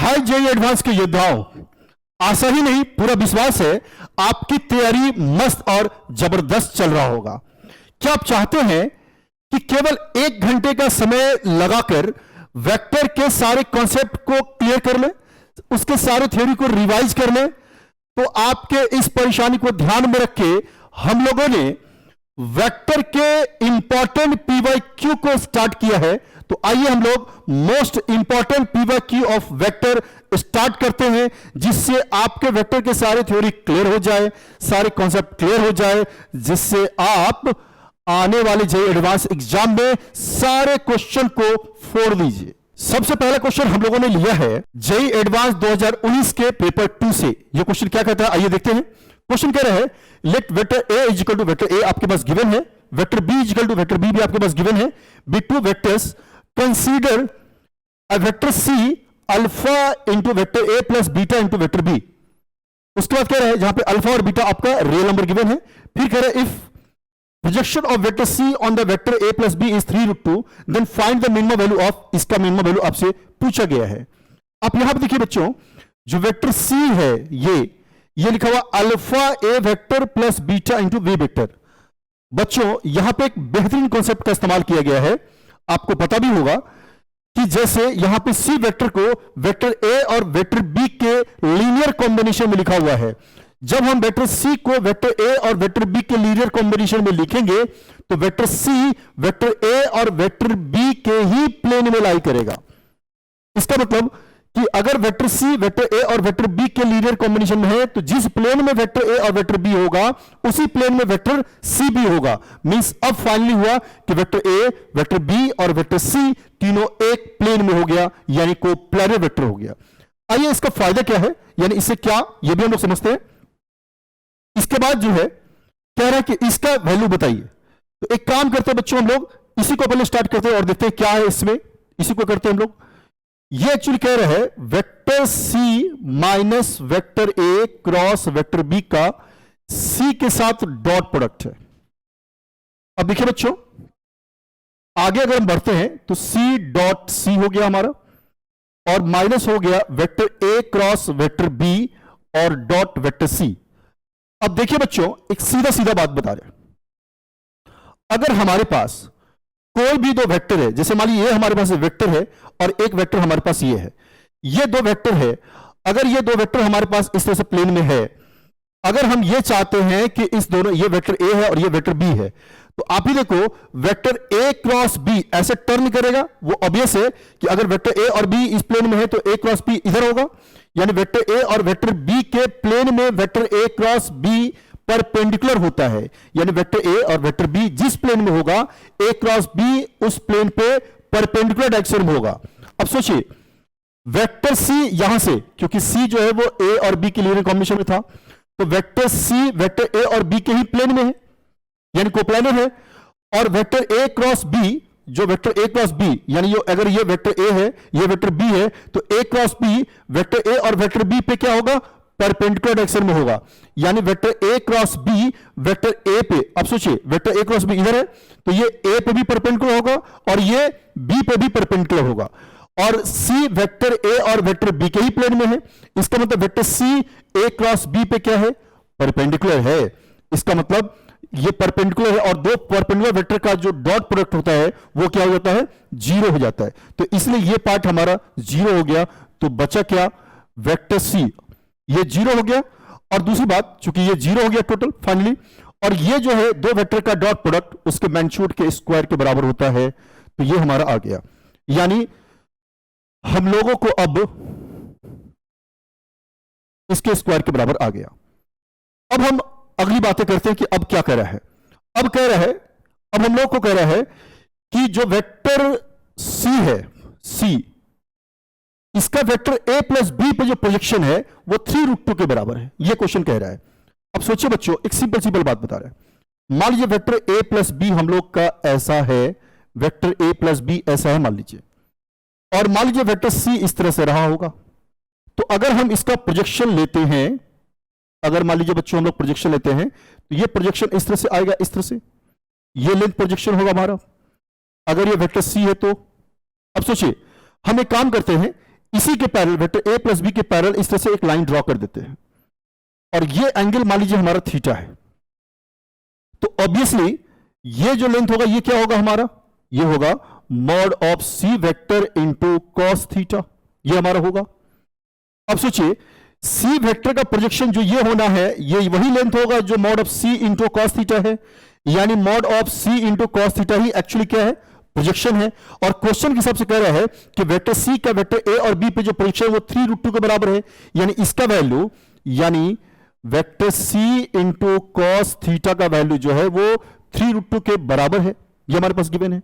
हाय JEE advance के योद्धाओं, आशा ही नहीं पूरा विश्वास है आपकी तैयारी मस्त और जबरदस्त चल रहा होगा। क्या आप चाहते हैं कि केवल 1 घंटे का समय लगाकर वेक्टर के सारे कॉन्सेप्ट को क्लियर कर लें, उसके सारे थ्योरी को रिवाइज कर लें? तो आपके इस परेशानी को ध्यान में रख के हम लोगों ने वेक्टर के इंपॉर्टेंट पीवाईक्यू को स्टार्ट किया है। तो आइए हम लोग most important PYQ of vector start करते हैं, जिससे आपके वेक्टर के सारे थ्योरी क्लियर हो जाए, सारे कॉन्सेप्ट क्लियर हो जाए, जिससे आप आने वाले जेईई एडवांस एग्जाम में सारे क्वेश्चन को फोड़ लीजिए। सबसे पहला क्वेश्चन हम लोगों ने लिया है जेईई एडवांस 2019 के पेपर 2 से। यह क्वेश्चन क्या कहता है, आइए देखते हैं। क्वेश्चन कह रहा है let vector A is equal to vector A आपके पास गिवन है, vector B is equal to vector B भी आपके पास गिवन है, be two vectors consider a vector C alpha into vector A plus beta into vector B. उसके बाद कह रहा है जहां पे अल्फा और बीटा आपका रियल नंबर गिवन है, फिर कह रहा है if projection of vector C on the vector A plus B is 3√2 then find the minimum value of, इसका मिनिमम वैल्यू आपसे पूछा गया है। आप यहां पर देखिए बच्चों, जो वेक्टर सी है ये लिखा हुआ alpha A vector plus beta into V vector. बच्चों यहां पे एक बेहतरीन कॉन्सेप्ट का इस्तेमाल किया गया है, आपको पता भी होगा कि जैसे यहां पे सी वेक्टर को वेक्टर ए और वेक्टर बी के लीनियर कॉम्बिनेशन में लिखा हुआ है। जब हम वेक्टर सी को वेक्टर ए और वेक्टर बी के लीनियर कॉम्बिनेशन में लिखेंगे तो वेक्टर सी वेक्टर ए और वेक्टर बी के ही प्लेन में लाई करेगा। इसका मतलब कि अगर वेक्टर सी वेक्टर ए और वेक्टर बी के लीनियर कॉम्बिनेशन में है तो जिस प्लेन में वेक्टर ए और वेक्टर बी होगा उसी प्लेन में वेक्टर सी भी होगा। मींस अब फाइनली हुआ कि वेक्टर ए वेक्टर बी और वेक्टर सी तीनों एक प्लेन में हो गया, यानी को प्लेनर वेक्टर हो गया। आइए इसका फायदा क्या है, यानी इससे क्या, यह भी हम लोग समझते हैं। इसके बाद जो है कह रहा है कि इसका वैल्यू बताइए। तो एक काम करते हैं बच्चों, हम लोग इसी को पहले स्टार्ट करते हैं और देखते हैं क्या है इसमें। इसी को करते हैं हम लोग। ये एक्चुअली कह रहा है वेक्टर सी माइनस वेक्टर ए क्रॉस वेक्टर बी का सी के साथ डॉट प्रोडक्ट है। अब देखिए बच्चों, आगे अगर हम बढ़ते हैं तो सी डॉट सी हो गया हमारा, और माइनस हो गया वेक्टर ए क्रॉस वेक्टर बी और डॉट वेक्टर सी। अब देखिए बच्चों, एक सीधा सीधा बात बता रहे हैं, अगर हमारे पास कोई भी दो वेक्टर है, जैसे मान लीजिए ये हमारे पास वेक्टर है और एक वेक्टर हमारे पास ये है, ये दो वेक्टर है। अगर ये दो वेक्टर हमारे पास इस तरह से प्लेन में है, अगर हम ये चाहते हैं कि इस दोनों, ये वेक्टर ए है और ये वेक्टर बी है, तो आप ही देखो वेक्टर ए क्रॉस बी ऐसे टर्न करेगा। वो ऑब्वियस है कि अगर वेक्टर ए और बी इस प्लेन में है तो ए क्रॉस बी इधर होगा, यानी वेक्टर ए और वेक्टर बी के प्लेन में वेक्टर ए क्रॉस बी परपेंडिकुलर होता है, यानी वेक्टर ए और वेक्टर बी जिस प्लेन में होगा ए क्रॉस बी उस प्लेन पे परपेंडिकुलर डायरेक्शन में होगा। अब सोचिए वेक्टर सी यहां से, क्योंकि सी जो है वो ए और बी के लीनियर कॉम्बिनेशन में था, तो वेक्टर सी वेक्टर ए और बी के ही प्लेन में है, यानी कोप्लेनर है। और वेक्टर ए क्रॉस बी, जो वेक्टर ए क्रॉस बी, यानी अगर ये वेक्टर ए है ये वेक्टर बी है, तो ए क्रॉस बी वेक्टर ए और वेक्टर बी पे क्या होगा, परपेंडिकुलर डायरेक्शन में होगा, यानी vector A cross B vector A पे। अब सोचिए वेक्टर ए क्रॉस बी इधर है तो ये ए पे भी परपेंडिकुलर होगा और ये बी पे भी परपेंडिकुलर होगा, और सी वेक्टर ए और वेक्टर बी के ही प्लेन में है। इसका मतलब वेक्टर सी ए क्रॉस बी पे क्या है, परपेंडिकुलर है। इसका मतलब ये परपेंडिकुलर है और दो परपेंडिकुलर वेक्टर का जो डॉट प्रोडक्ट होता है वो क्या हो जाता है, 0 हो जाता है। तो इसलिए ये पार्ट हमारा 0 हो गया। तो बचा क्या, वेक्टर सी, ये 0 हो गया। और दूसरी बात, चूंकि ये 0 हो गया टोटल फाइनली, और ये जो है दो वेक्टर का डॉट प्रोडक्ट उसके मैग्नीट्यूड के स्क्वायर के बराबर होता है, तो ये हमारा आ गया। यानी हम लोगों को अब इसके स्क्वायर के बराबर आ गया। अब हम अगली बातें करते हैं कि अब क्या कह रहा है। अब कह रहा है, अब हम लोग को कह रहा है कि जो वेक्टर सी है, सी, इसका वेक्टर ए प्लस बी पे जो प्रोजेक्शन है वो 3√2 के बराबर है, ये क्वेश्चन कह रहा है। अब सोचिए बच्चों, एक सिंपल सिंपल बात बता रहा है। मान लीजिए वेक्टर ए प्लस बी हम लोग का ऐसा है, वेक्टर ए प्लस बी ऐसा है मान लीजिए, और मान लीजिए वेक्टर सी इस तरह से रहा होगा। तो अगर हम इसका प्रोजेक्शन लेते हैं, अगर मान लीजिए बच्चों हम लोग प्रोजेक्शन लेते हैं तो ये प्रोजेक्शन इस तरह से आएगा, इस तरह से ये लेंथ प्रोजेक्शन होगा हमारा, अगर ये वेक्टर सी है तो। अब सोचिए हम एक काम करते हैं, इसी के parallel vector A plus B के पैरेलल इस तरह से एक लाइन ड्रॉ कर देते हैं, और ये एंगल मान लीजिए हमारा थीटा है, तो ऑब्वियसली ये जो लेंथ होगा ये क्या होगा हमारा, ये होगा mod of C vector into cos theta, ये हमारा होगा। अब सोचिए सी वेक्टर का प्रोजेक्शन जो ये होना है, ये वही लेंथ होगा जो mod of C into cos theta है, यानी mod of C into cos theta ही एक्चुअली क्या है, प्रोजेक्शन है। और क्वेश्चन के हिसाब से कह रहा है कि वेक्टर सी का वेक्टर ए और बी पे जो प्रोजेक्शन है वो 3√2 के बराबर है, यानी इसका वैल्यू, यानी vector C into cos theta का वैल्यू जो है वो 3√2 के बराबर है, ये हमारे पास गिवन है।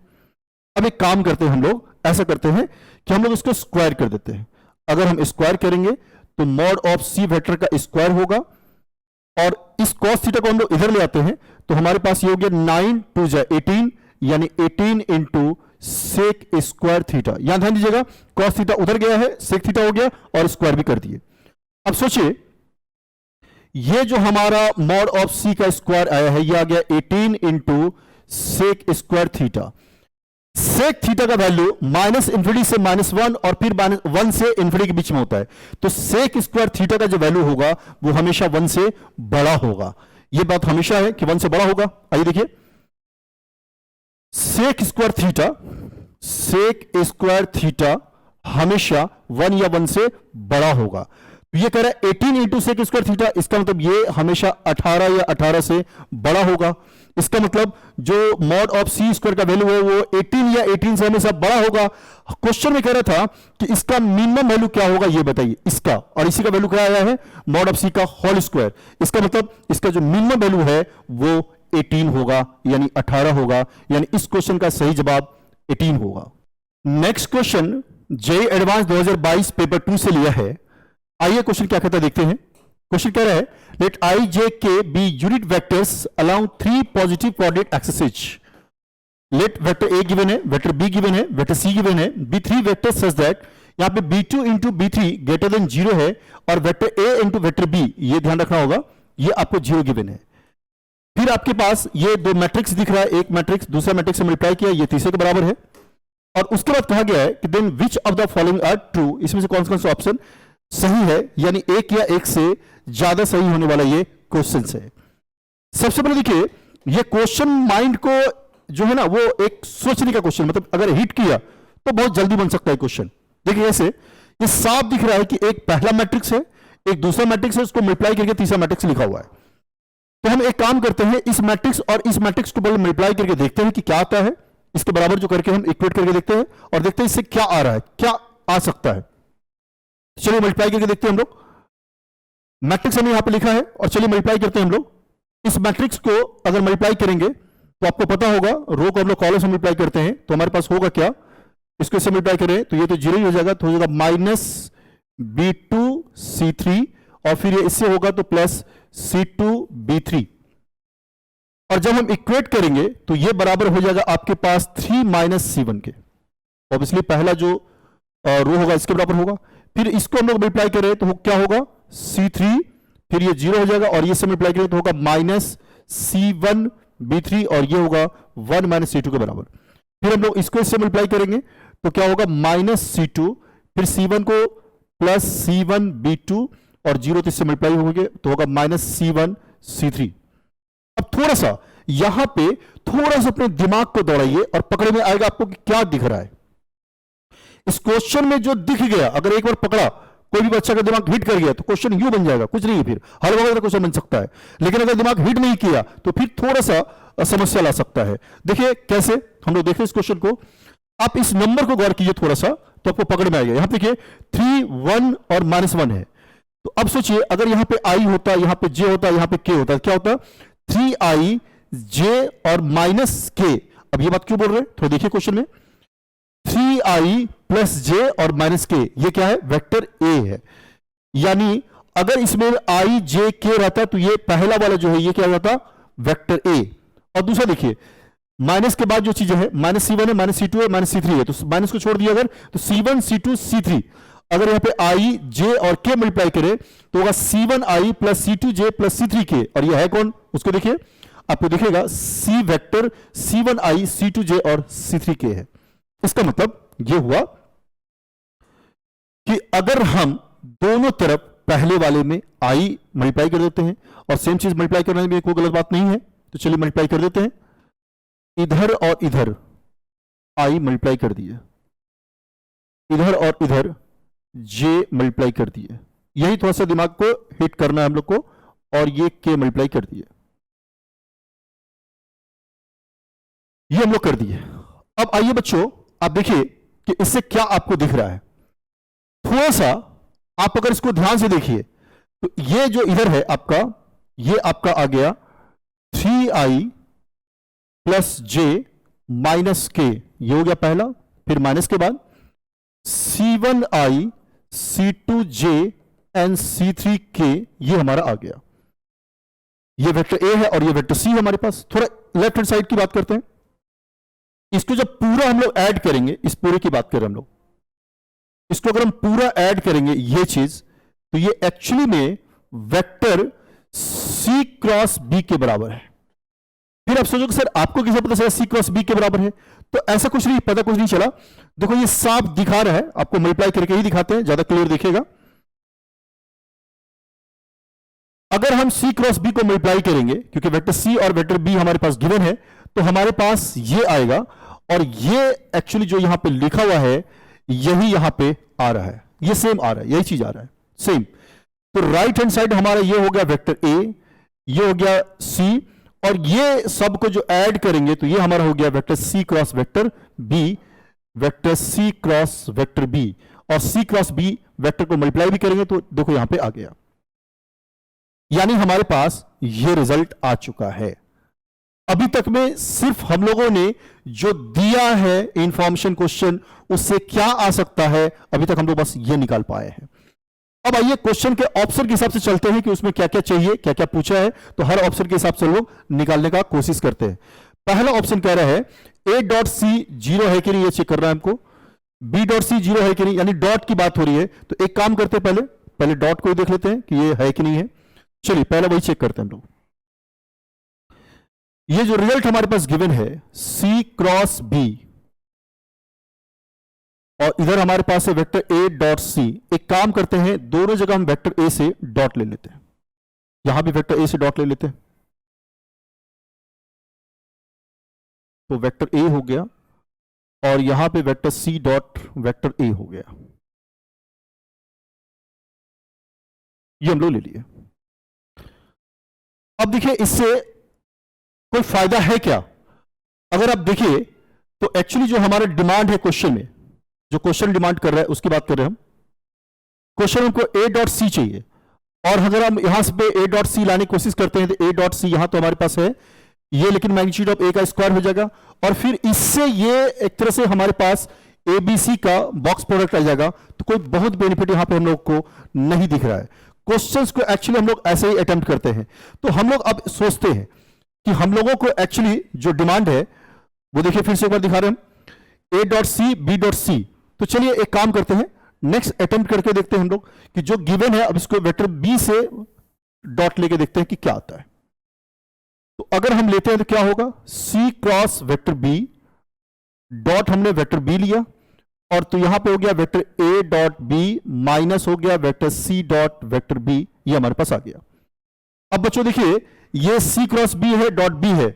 अब एक काम करते हैं, हम लोग ऐसा करते हैं कि हम लोग इसको स्क्वायर कर देते हैं। अगर हम स्क्वायर करेंगे तो मॉड ऑफ सी वेक्टर का स्क्वायर होगा, और इस कॉस थीटा को हम लोग इधर ले आते हैं तो हमारे पास ये हो गया 9 2 18, यानी 18 इंटू सेक स्क्वायर थीटा। यहां ध्यान दीजिएगा कॉस थीटा उधर गया है, सेक थीटा हो गया और स्क्वायर भी कर दिए। अब सोचिए ये जो हमारा मॉड ऑफ सी का स्क्वायर आया है, ये आ गया 18 into sec square theta. Sec theta का वैल्यू -∞ से -1 और फिर -1 से ∞ के बीच में होता है, तो सेक स्क्वायर थीटा का जो वैल्यू होगा वो हमेशा 1 से बड़ा होगा। ये बात हमेशा है कि 1 से बड़ा होगा। आइए देखिए, सेक स्क्वायर थीटा हमेशा 1 या 1 से बड़ा होगा। तो ये कह रहा है 18 इंटू सेक स्क्वायर थीटा, इसका मतलब ये हमेशा 18 या 18 से बड़ा होगा। इसका मतलब जो मॉड ऑफ सी स्क्वायर का वैल्यू है वो 18 या 18 से हमेशा बड़ा होगा। क्वेश्चन में कह रहा था कि इसका मिनिमम वैल्यू क्या होगा, ये बताइए इसका, और इसी का वैल्यू क्या आया है, मॉड ऑफ सी का होल स्क्वायर। इसका मतलब इसका जो मिनिमम वैल्यू है वो 18 होगा, यानी 18 होगा, यानी इस क्वेश्चन का सही जवाब 18 होगा। Next question JEE advance 2022 paper 2 से लिया है। आइए क्वेश्चन क्या कहता है देखते हैं। क्वेश्चन कह रहा है late I J K be unit vectors along 3 positive coordinate axis. Let vector A given है, वेक्टर बी गिवन है, वेक्टर सी गिवन है, बी 3 वेक्टर सच दैट यहां पे b2 into b3 greater than 0 है, और vector A into vector B, ये ध्यान रखना होगा, ये आपको 0 गिवन है। फिर आपके पास ये दो मैट्रिक्स दिख रहा है, एक मैट्रिक्स दूसरा मैट्रिक्स से मल्टीप्लाई किया, ये तीसरे के बराबर है। और उसके बाद कहा गया है कि then which of the following are true, इसमें से कौन सा ऑप्शन सही है, यानी एक या एक से ज्यादा सही होने वाला ये क्वेश्चन है। सबसे पहले देखिए ये क्वेश्चन माइंड को जो है ना वो एक सोचने का क्वेश्चन, मतलब अगर हिट किया तो बहुत जल्दी बन सकता है क्वेश्चन। देखिए ऐसे ये साफ दिख रहा है कि एक पहला मैट्रिक्स है, एक दूसरा मैट्रिक्स है, उसको मल्टीप्लाई करके तीसरा मैट्रिक्स लिखा हुआ है। तो हम एक काम करते हैं, इस मैट्रिक्स और इस मैट्रिक्स को पहले मल्टीप्लाई करके देखते हैं कि क्या आता है, इसके बराबर जो करके हम इक्वेट करके देखते हैं और देखते हैं इससे क्या आ रहा है, क्या आ सकता है। चलिए मल्टीप्लाई करके देखते हैं हम लोग। मैट्रिक्स हमने यहां पे लिखा है और चलिए मल्टीप्लाई करते हैं हम लोग। इस मैट्रिक्स को अगर मल्टीप्लाई करेंगे तो आपको पता होगा, रो को हम लोग कॉलम से मल्टीप्लाई करते हैं तो हमारे पास होगा क्या, इसको इससे मल्टीप्लाई करें तो ये तो 0 ही हो जाएगा, तो हो जाएगा -b2c3 और फिर ये इससे होगा तो +c2b3। और जब हम इक्वेट करेंगे तो ये बराबर हो जाएगा आपके पास 3 - c1 के। ऑब्वियसली पहला जो रो होगा इसके बराबर होगा। फिर इसको हम लोग मल्टीप्लाई करें तो क्या होगा c3, फिर ये 0 हो जाएगा और ये से मल्टीप्लाई करें तो होगा -c1b3 और ये होगा 1 - c2 के बराबर। फिर हम लोग इसको इससे मल्टीप्लाई करेंगे तो क्या होगा -c2, फिर c1 को +c1b2 और 0 इससे मल्टीप्लाई होंगे तो होगा -c1c3। अब थोड़ा सा यहां पे थोड़ा सा अपने दिमाग को दौड़ाइए और पकड़ में आएगा आपको कि क्या दिख रहा है। इस क्वेश्चन में जो दिख गया, अगर एक बार पकड़ा, कोई भी बच्चा का दिमाग हिट कर गया तो क्वेश्चन यूं बन जाएगा, कुछ नहीं है, फिर हर वक्त क्वेश्चन बन सकता है। लेकिन अगर दिमाग हिट नहीं किया तो फिर थोड़ा सा समस्या ला सकता है। देखिए कैसे, हम लोग देखें इस क्वेश्चन को। आप इस नंबर को गौर कीजिए थोड़ा सा तो आपको पकड़ में आएगा। यहां पे देखिए 3 1 और -1 है, तो अब सोचिए अगर यहां पे i होता, यहां पे j होता, यहां पे k होता, क्या होता 3i j और -k। अब ये बात क्यों बोल रहे हैं, थोड़ा देखिए क्वेश्चन में, 3i + j और -k ये क्या है, वेक्टर a है। यानी अगर इसमें i j k रहता तो ये पहला वाला जो है ये क्या रहता, वेक्टर a। और दूसरा देखिए माइनस के बाद जो चीजें है, -c1 है, -c2 है, -c3 है, तो माइनस को छोड़ दिया अगर तो c1 c2 c3। अगर यहां पे i j और k मल्टीप्लाई करें तो होगा c1i + c2j + c3k, और ये है कौन, उसको देखिए, आपको दिखेगा c वेक्टर c1i c2j और c3k है। इसका मतलब ये हुआ कि अगर हम दोनों तरफ पहले वाले में आई मल्टीप्लाई कर देते हैं, और सेम चीज मल्टीप्लाई करने में कोई गलत बात नहीं है, तो चलिए मल्टीप्लाई कर देते हैं। इधर और इधर आई मल्टीप्लाई कर दिए, इधर और इधर जे मल्टीप्लाई कर दिए, यही थोड़ा सा दिमाग को हिट करना है हम लोग को, और ये के मल्टीप्लाई कर दिए, ये हम लोग कर दिए। अब आइए बच्चों आप देखिए कि इससे क्या आपको दिख रहा है। थोड़ा सा आप अगर इसको ध्यान से देखिए तो ये जो इधर है आपका, ये आपका आ गया 3i प्लस जे माइनस के, ये हो गया पहला। फिर माइनस के बाद C1i C2j एंड C3k, ये हमारा आ गया। ये वेक्टर ए है और ये वेक्टर सी है हमारे पास। थोड़ा लेफ्ट हैंड साइड की बात करते हैं। इसको जब पूरा हम लोग ऐड करेंगे, इस पूरे की बात करें हम लोग, इसको अगर हम पूरा ऐड करेंगे ये चीज, तो ये एक्चुअली में वेक्टर C क्रॉस B के बराबर है। फिर आप सोचोगे सर आपको कैसे पता चला C क्रॉस B के बराबर है? तो ऐसा कुछ नहीं, पता कुछ नहीं चला। देखो ये साफ दिखा रहा है, आपको मल्टीप्लाई करके ही दिखाते हैं, ज्यादा क्लियर दिखेगा। अगर हम C क्रॉस B को मल्टीप्लाई करेंगे, क्योंकि वेक्टर C और वेक्टर B हमारे पास गिवन है, तो हमारे पास ये आएगा, और ये एक्चुअली जो यहां पे लिखा हुआ है यही यहां पे आ रहा है, ये सेम आ रहा है, यही चीज आ रहा है सेम। तो राइट हैंड साइड हमारा ये हो गया वेक्टर ए, ये हो गया सी, और ये सब को जो ऐड करेंगे तो ये हमारा हो गया vector C cross vector B, vector C cross vector B, और सी क्रॉस बी वेक्टर को मल्टीप्लाई भी करेंगे तो देखो यहां पे आ गया। यानी हमारे पास ये रिजल्ट आ चुका है। अभी तक में सिर्फ हम लोगों ने जो दिया है इंफॉर्मेशन क्वेश्चन, उससे क्या आ सकता है, अभी तक हम लोग बस ये निकाल पाए हैं। अब आइए क्वेश्चन के ऑप्शन के हिसाब से चलते हैं कि उसमें क्या क्या चाहिए, क्या क्या पूछा है, तो हर ऑप्शन के हिसाब से हम लोग निकालने का कोशिश करते हैं। पहला ऑप्शन कह रहा है ए डॉट सी जीरो है कि नहीं, ये चेक करना है हमको। बी डॉट सी जीरो है कि नहीं, यानी डॉट की बात हो रही है, तो एक काम करते हैं, पहले डॉट को ही देख लेते हैं कि ये है कि नहीं है। चलिए पहले वही चेक करते हैं हम लोग। ये जो रिजल्ट हमारे पास गिवन है C क्रॉस B, और इधर हमारे पास है वेक्टर A डॉट C। एक काम करते हैं, दोनों जगह हम वेक्टर A से डॉट ले लेते हैं, यहां भी वेक्टर A से डॉट ले लेते हैं, तो वेक्टर A हो गया, और यहां पे vector C dot vector A हो गया, ये हम लोग ले लिए। अब देखिए इससे कोई फायदा है क्या? अगर आप देखिए तो एक्चुअली जो हमारा डिमांड है क्वेश्चन में, जो क्वेश्चन डिमांड कर रहा है उसकी बात कर रहे हैं हम। क्वेश्चन हमको ए डॉट सी चाहिए, और अगर हम यहां से ए डॉट सी लाने की कोशिश करते हैं तो ए डॉट सी यहां तो हमारे पास है ये, लेकिन मैग्नीट्यूड ऑफ ए का स्क्वायर हो जाएगा, और फिर इससे ये एक तरह से हमारे पास ए बी सी का बॉक्स प्रोडक्ट आ जाएगा। तो कोई बहुत बेनिफिट यहां पे हम लोग को नहीं दिख रहा है। क्वेश्चंस को एक्चुअली हम लोग ऐसे ही अटेम्प्ट करते हैं। तो हम लोग अब सोचते हैं कि हम लोगों को एक्चुअली जो डिमांड है वो देखिए, फिर से एक बार दिखा रहे हैं, A dot C B dot C. तो चलिए एक काम करते हैं, नेक्स्ट अटेम्प्ट करके देखते हैं हम लोग कि जो गिवन है, अब इसको वेक्टर बी से डॉट लेके देखते हैं कि क्या आता है। तो अगर हम लेते हैं तो क्या होगा, C cross vector B dot, हमने वेक्टर बी लिया, और तो यहां पे हो गया vector A dot B minus हो गया vector C dot vector B, ये हमारे पास आ गया। अब बच्चों देखिए ये सी क्रॉस बी है, डॉट बी है,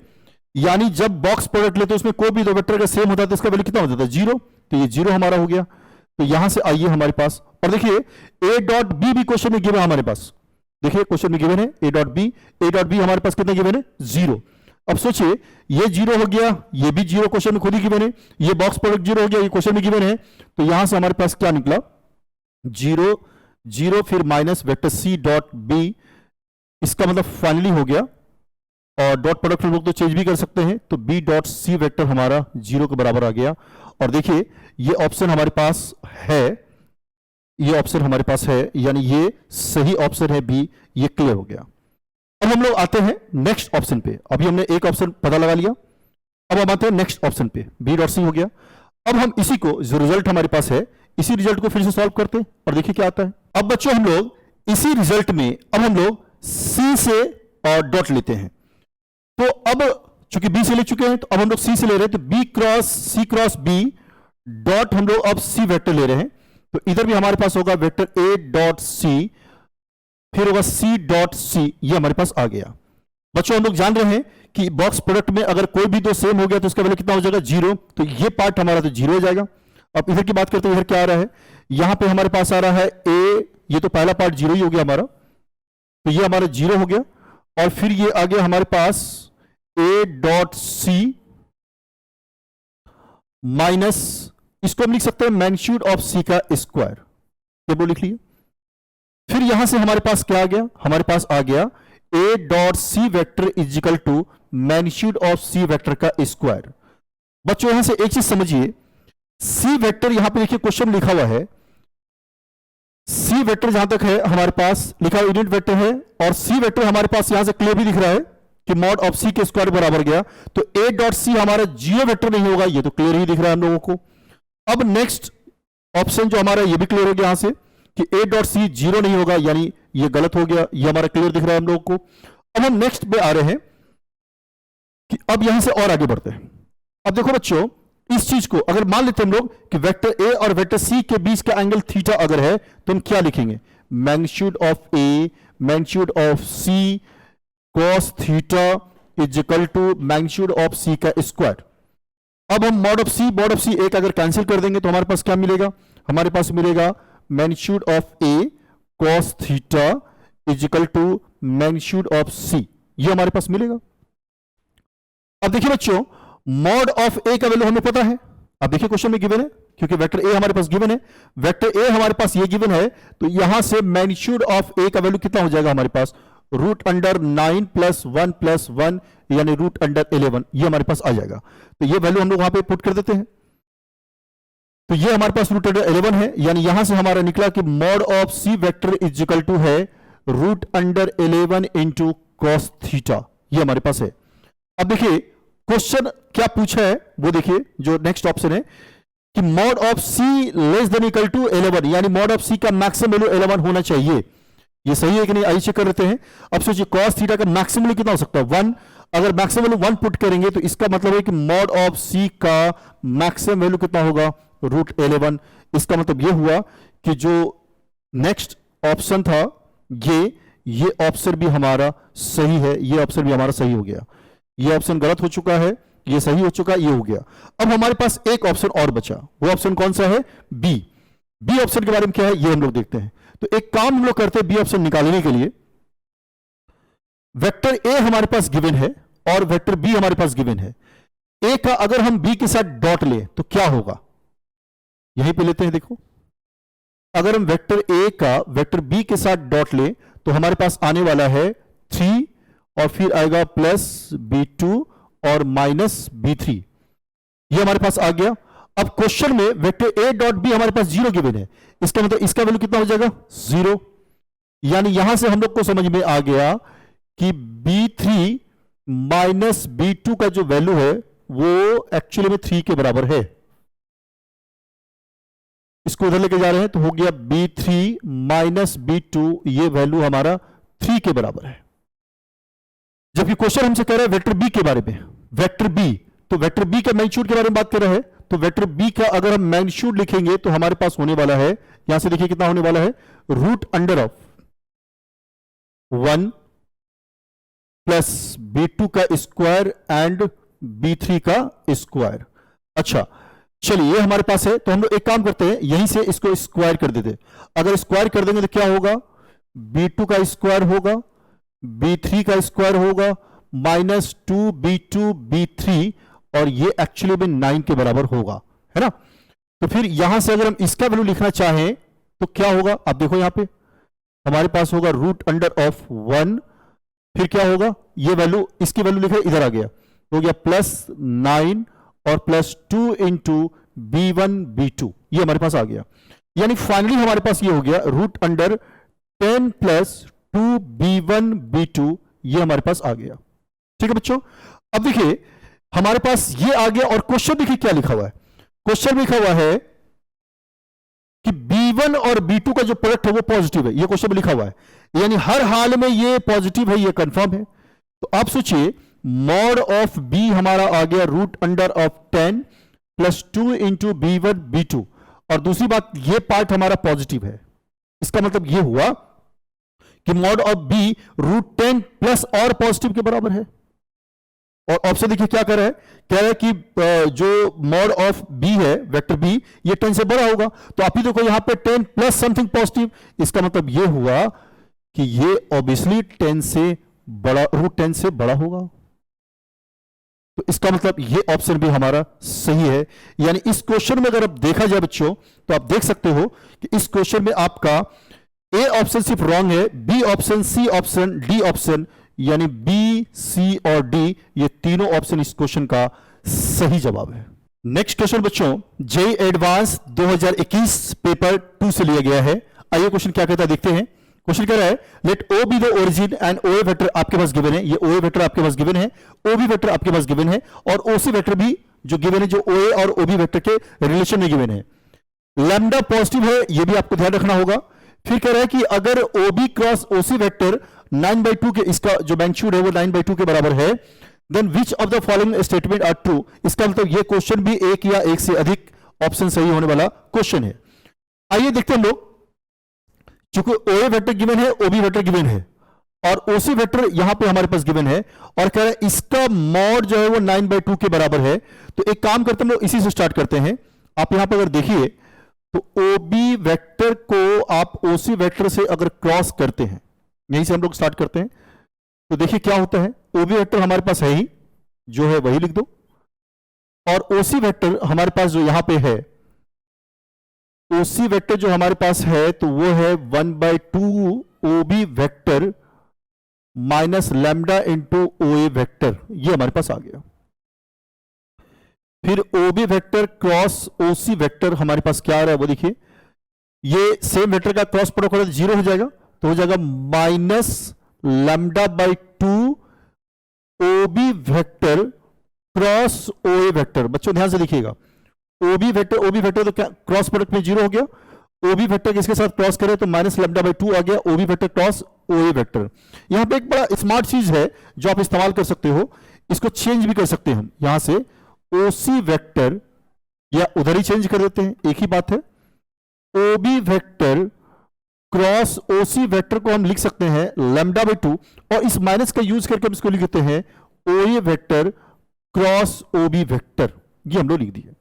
यानी जब बॉक्स प्रोडक्ट लेते हैं उसमें कोई भी दो वेक्टर का सेम होता है तो इसका वैल्यू कितना हो जाता है, जीरो। तो ये जीरो हमारा हो गया। तो यहां से आइए हमारे पास, और देखिए ए डॉट बी भी क्वेश्चन में गिवन है हमारे पास, देखिए क्वेश्चन में गिवन है ए डॉट बी हमारे पास कितना गिवन है, जीरो। अब सोचिए ये जीरो हो गया, ये भी जीरो क्वेश्चन में खुद ही गिवन है, ये बॉक्स प्रोडक्ट जीरो हो गया, ये क्वेश्चन में गिवन है। तो यहां से हमारे पास क्या निकला, जीरो जीरो, फिर minus vector C dot B, इसका मतलब फाइनली हो गया। और डॉट प्रोडक्ट हम लोग तो चेंज भी कर सकते हैं, तो बी डॉट सी वेक्टर हमारा जीरो के बराबर आ गया। और देखिए ये ऑप्शन हमारे पास है, ये ऑप्शन हमारे पास है, यानी ये सही ऑप्शन है बी, ये क्लियर हो गया। अब हम लोग आते हैं नेक्स्ट ऑप्शन पे। अभी हमने एक ऑप्शन पता लगा लिया, अब हम आते हैं नेक्स्ट ऑप्शन पे, बी डॉट सी हो गया। अब हम इसी को, जो रिजल्ट हमारे पास है, इसी रिजल्ट को फिर से सॉल्व करते हैं और देखिए क्या आता है। अब बच्चों हम लोग इसी रिजल्ट में अब हम लोग सी से और डॉट लेते हैं। तो अब चूंकि बी से ले चुके हैं, तो अब हम लोग सी से ले रहे हैं, तो बी क्रॉस सी क्रॉस बी डॉट हम लोग अब सी वेक्टर ले रहे हैं। तो इधर भी हमारे पास होगा वेक्टर ए डॉट सी, फिर होगा सी डॉट सी, ये हमारे पास आ गया। बच्चों हम लोग जान रहे हैं कि बॉक्स प्रोडक्ट में अगर कोई भी दो सेम हो गया तो इसका वैल्यू कितना हो जाएगा, 0। तो ये पार्ट हमारा तो 0 हो जाएगा। अब इधर की बात करते हैं, इधर क्या आ रहा है, यहां पे हमारे पास आ रहा है ए, ये तो पहला पार्ट 0 ही हो गया हमारा, तो ये हमारा 0 हो गया। और फिर ये आ गया हमारे पास ए डॉट सी माइनस, इसको हम लिख सकते हैं मैग्नीट्यूड ऑफ सी का स्क्वायर, ये वो लिख लिया। फिर यहां से हमारे पास क्या आ गया, हमारे पास आ गया A dot C vector is equal to magnitude of C vector का स्क्वायर। बच्चों यहां से एक चीज समझिए, सी वेक्टर यहां पे देखिए क्वेश्चन लिखा हुआ है, सी वेक्टर जहां तक है हमारे पास लिखा हुआ यूनिट वेक्टर है, और सी वेक्टर हमारे पास यहां से क्लियर भी दिख रहा है कि मॉड ऑफ सी के स्क्वायर बराबर गया, तो ए डॉट सी हमारा जीरो वेक्टर नहीं होगा, ये तो क्लियर ही दिख रहा है हम लोगों को। अब नेक्स्ट ऑप्शन जो हमारा, ये भी क्लियर हो गया यहां से कि ए डॉट सी जीरो नहीं होगा, यानी ये गलत हो गया, ये हमारा क्लियर दिख रहा है हम लोगों को। अब हम नेक्स्ट पे आ रहे हैं कि अब यहां से और आगे बढ़ते हैं। अब देखो बच्चों, इस चीज को अगर मान लेते हम लोग कि वेक्टर ए और वेक्टर सी के बीच का एंगल थीटा अगर है, तो हम क्या लिखेंगे, magnitude of a magnitude of c cos theta is equal to magnitude of c का स्क्वायर। अब हम मॉड ऑफ सी एक अगर कैंसिल कर देंगे तो हमारे पास क्या मिलेगा, हमारे पास मिलेगा magnitude of a cos theta is equal to magnitude of c, ये हमारे पास मिलेगा। अब देखिए बच्चों, मॉड ऑफ ए का वैल्यू हमें पता है, अब देखिए क्वेश्चन में गिवन है, क्योंकि वेक्टर ए हमारे पास गिवन है, वेक्टर ए हमारे पास ये गिवन है, तो यहां से मैग्नीट्यूड ऑफ ए का वैल्यू कितना हो जाएगा हमारे पास, रूट अंडर 9 + 1 यानी रूट अंडर 11, ये हमारे पास आ जाएगा। तो ये वैल्यू हम लोग वहां पे पुट कर देते हैं, तो ये हमारे पास रूट अंडर 11 है, यानी यहां से हमारा निकला कि mod of C vector is equal to है root under 11 into cos theta, ये हमारे पास है। अब देखिए क्वेश्चन क्या पूछा है, वो देखिए जो नेक्स्ट ऑप्शन है कि mod of C less than equal to 11, यानी मॉड ऑफ सी का मैक्सिमम वैल्यू 11 होना चाहिए, ये सही है कि नहीं, आइए चेक कर लेते हैं। अब सोचिए cos थीटा का मैक्सिमम वैल्यू कितना हो सकता है, 1, अगर मैक्सिमम वैल्यू 1 पुट करेंगे तो इसका मतलब है कि मॉड ऑफ सी का मैक्सिमम वैल्यू कितना होगा, रूट 11। इसका मतलब ये हुआ कि जो नेक्स्ट ऑप्शन था ये ऑप्शन भी हमारा सही है, ये ऑप्शन भी हमारा सही हो गया, ये ऑप्शन गलत हो चुका है, ये सही हो चुका है, ये हो गया। अब हमारे पास एक ऑप्शन और बचा, वो ऑप्शन कौन सा है, बी। बी ऑप्शन के बारे में क्या है ये हम लोग देखते हैं। तो एक काम हम लोग करते हैं बी ऑप्शन निकालने के लिए, वेक्टर ए हमारे पास गिवन है और वेक्टर बी हमारे पास गिवन है, ए का अगर हम बी के साथ डॉट ले तो क्या होगा, यहीं पे लेते हैं। देखो अगर हम वेक्टर ए का वेक्टर बी के साथ डॉट ले तो हमारे पास आने वाला है 3 और फिर आएगा प्लस b2 और माइनस b3, ये हमारे पास आ गया। अब क्वेश्चन में वेक्टर ए डॉट बी हमारे पास 0 गिवन है, इसका मतलब इसका वैल्यू कितना हो जाएगा, 0, यानी यहां से हम लोग को समझ में आ गया कि b3 माइनस b2 का जो वैल्यू है वो एक्चुअली में 3 के बराबर है। इसको उधर लेके जा रहे हैं तो हो गया b3 माइनस b2, ये वैल्यू हमारा 3 के बराबर है। जबकि क्वेश्चन हमसे कह रहा है वेक्टर बी के बारे में, वेक्टर बी, तो वेक्टर बी का मैग्नीट्यूड के बारे में बात कर रहे हैं, तो वेक्टर बी का अगर हम मैग्नीट्यूड लिखेंगे तो हमारे पास होने वाला है, यहां से देखिए कितना होने वाला है, root under of 1 plus b2 का स्क्वायर एंड b3 का स्क्वायर। अच्छा चलिए ये हमारे पास है, तो हम लोग एक काम करते हैं, यहीं से इसको स्क्वायर कर देते, अगर स्क्वायर कर देंगे तो क्या होगा, b2 का स्क्वायर होगा, b3 का स्क्वायर होगा, माइनस 2b2 b3, और ये एक्चुअली में 9 के बराबर होगा, है ना। तो फिर यहां से अगर हम इसका वैल्यू लिखना चाहें तो क्या होगा, आप देखो यहां पे हमारे पास होगा रूट अंडर ऑफ 1, फिर क्या होगा, ये वैल्यू इसकी वैल्यू लिखा इधर आ गया, हो गया प्लस 9 और प्लस 2 इंटू b1 b2, ये हमारे पास आ गया, यानी फाइनली हमारे पास ये हो गया root under 10 plus 2b1 b2, ये हमारे पास आ गया। ठीक है बच्चों, अब देखिए हमारे पास ये आ गया, और क्वेश्चन देखिए क्या लिखा हुआ है, क्वेश्चन लिखा हुआ है कि b1 और b2 का जो प्रोडक्ट है वो पॉजिटिव है, ये क्वेश्चन में लिखा हुआ है, यानी हर हाल में ये पॉजिटिव है, ये कंफर्म है। तो आप सोचिए मॉड ऑफ b हमारा आ गया root under of 10 plus 2 into b1 b2, और दूसरी बात, ये पार्ट हमारा पॉजिटिव है। इसका मतलब ये हुआ कि मॉड ऑफ बी √10 प्लस और पॉजिटिव के बराबर है। और ऑप्शन देखिए क्या कह रहा है, कह रहा है कि जो मॉड ऑफ बी है, वेक्टर बी, ये 10 से बड़ा होगा। तो आप ही देखो यहां पे 10 प्लस समथिंग पॉजिटिव, इसका मतलब ये हुआ कि ये ऑब्वियसली 10 से बड़ा, √10 से बड़ा होगा। तो इसका मतलब ये ऑप्शन भी हमारा सही है। यानी इस क्वेश्चन में अगर आप देखा जाए बच्चों, तो आप देख सकते हो कि इस क्वेश्चन में आपका ए ऑप्शन सिर्फ रॉन्ग है, B option, C option, D option, यानी बी, सी और डी, ये तीनों ऑप्शन इस क्वेश्चन का सही जवाब है। नेक्स्ट क्वेश्चन बच्चों, जेईई एडवांस 2021 पेपर 2 से लिया गया है। आइए क्वेश्चन क्या कहता है देखते हैं। क्वेश्चन कह रहा है, let O be the origin and O A vector आपके पास गिवन है। ये ओ ए वेक्टर आपके पास गिवन है, ओ बी वेक्टर आपके पास गिवन है, और ओ सी वेक्टर भी जो गिवन है, जो ओ ए और ओ बी वेक्टर के रिलेशन में गिवन है। लैम्डा पॉजिटिव है, ये भी आपको ध्यान रखना होगा। फिर कह रहा है कि अगर O B cross O C vector 9/2 के, इसका जो मैग्नीट्यूड है वो 9/2 के बराबर है, then which of the following statement are true. इसका मतलब ये क्वेश्चन भी एक या एक से अधिक ऑप्शन सही होने वाला क्वेश्चन है। आइए देखते हैं हम लोग, चूंकि ओ ए वेक्टर गिवन है, ओ बी वेक्टर गिवन है, और ओ सी वेक्टर यहां पे हमारे पास गिवन है, और कह रहा है इसका मॉड जो है वो 9/2 के बराबर है। तो एक काम करते हैं हम लोग, इसी से स्टार्ट करते हैं। आप यहां पर अगर देखिए तो ओ बी वेक्टर को आप ओ सी वेक्टर से अगर क्रॉस करते हैं, यहीं से हम लोग स्टार्ट करते हैं, तो देखिए क्या होता है। ओ बी वेक्टर हमारे पास है ही, जो है वही लिख दो, और ओ सी वेक्टर हमारे पास जो यहां पे है, ओ सी वेक्टर जो हमारे पास है, तो वो है 1/2 O B vector minus lambda into O A vector, ये हमारे पास आ गया। फिर O B vector cross O C vector हमारे पास क्या आ रहा है वो देखिए, ये सेम वेक्टर का क्रॉस प्रोडक्ट होगा तो 0 हो जाएगा, तो हो जाएगा minus λ/2 O B vector cross O A vector. बच्चों ध्यान से देखिएगा, ओ बी वेक्टर तो क्या क्रॉस प्रोडक्ट में 0 हो गया, ओ बी वेक्टर किसके साथ क्रॉस करें तो माइनस λ/2 आ गया, ओ B vector cross O A vector. यहां पे एक बड़ा स्मार्ट चीज है जो आप इस्तेमाल कर सकते हो, इसको चेंज भी कर सकते हैं हम, यहां से ओ सी वेक्टर या उधर ही चेंज कर देते हैं, एक ही बात है। ओ B vector cross O C vector को हम लिख सकते हैं λ/2, और इस माइनस का यूज करके हम इसको लिख देते हैं O A vector cross O B vector, ये हम लोग लिख दिए।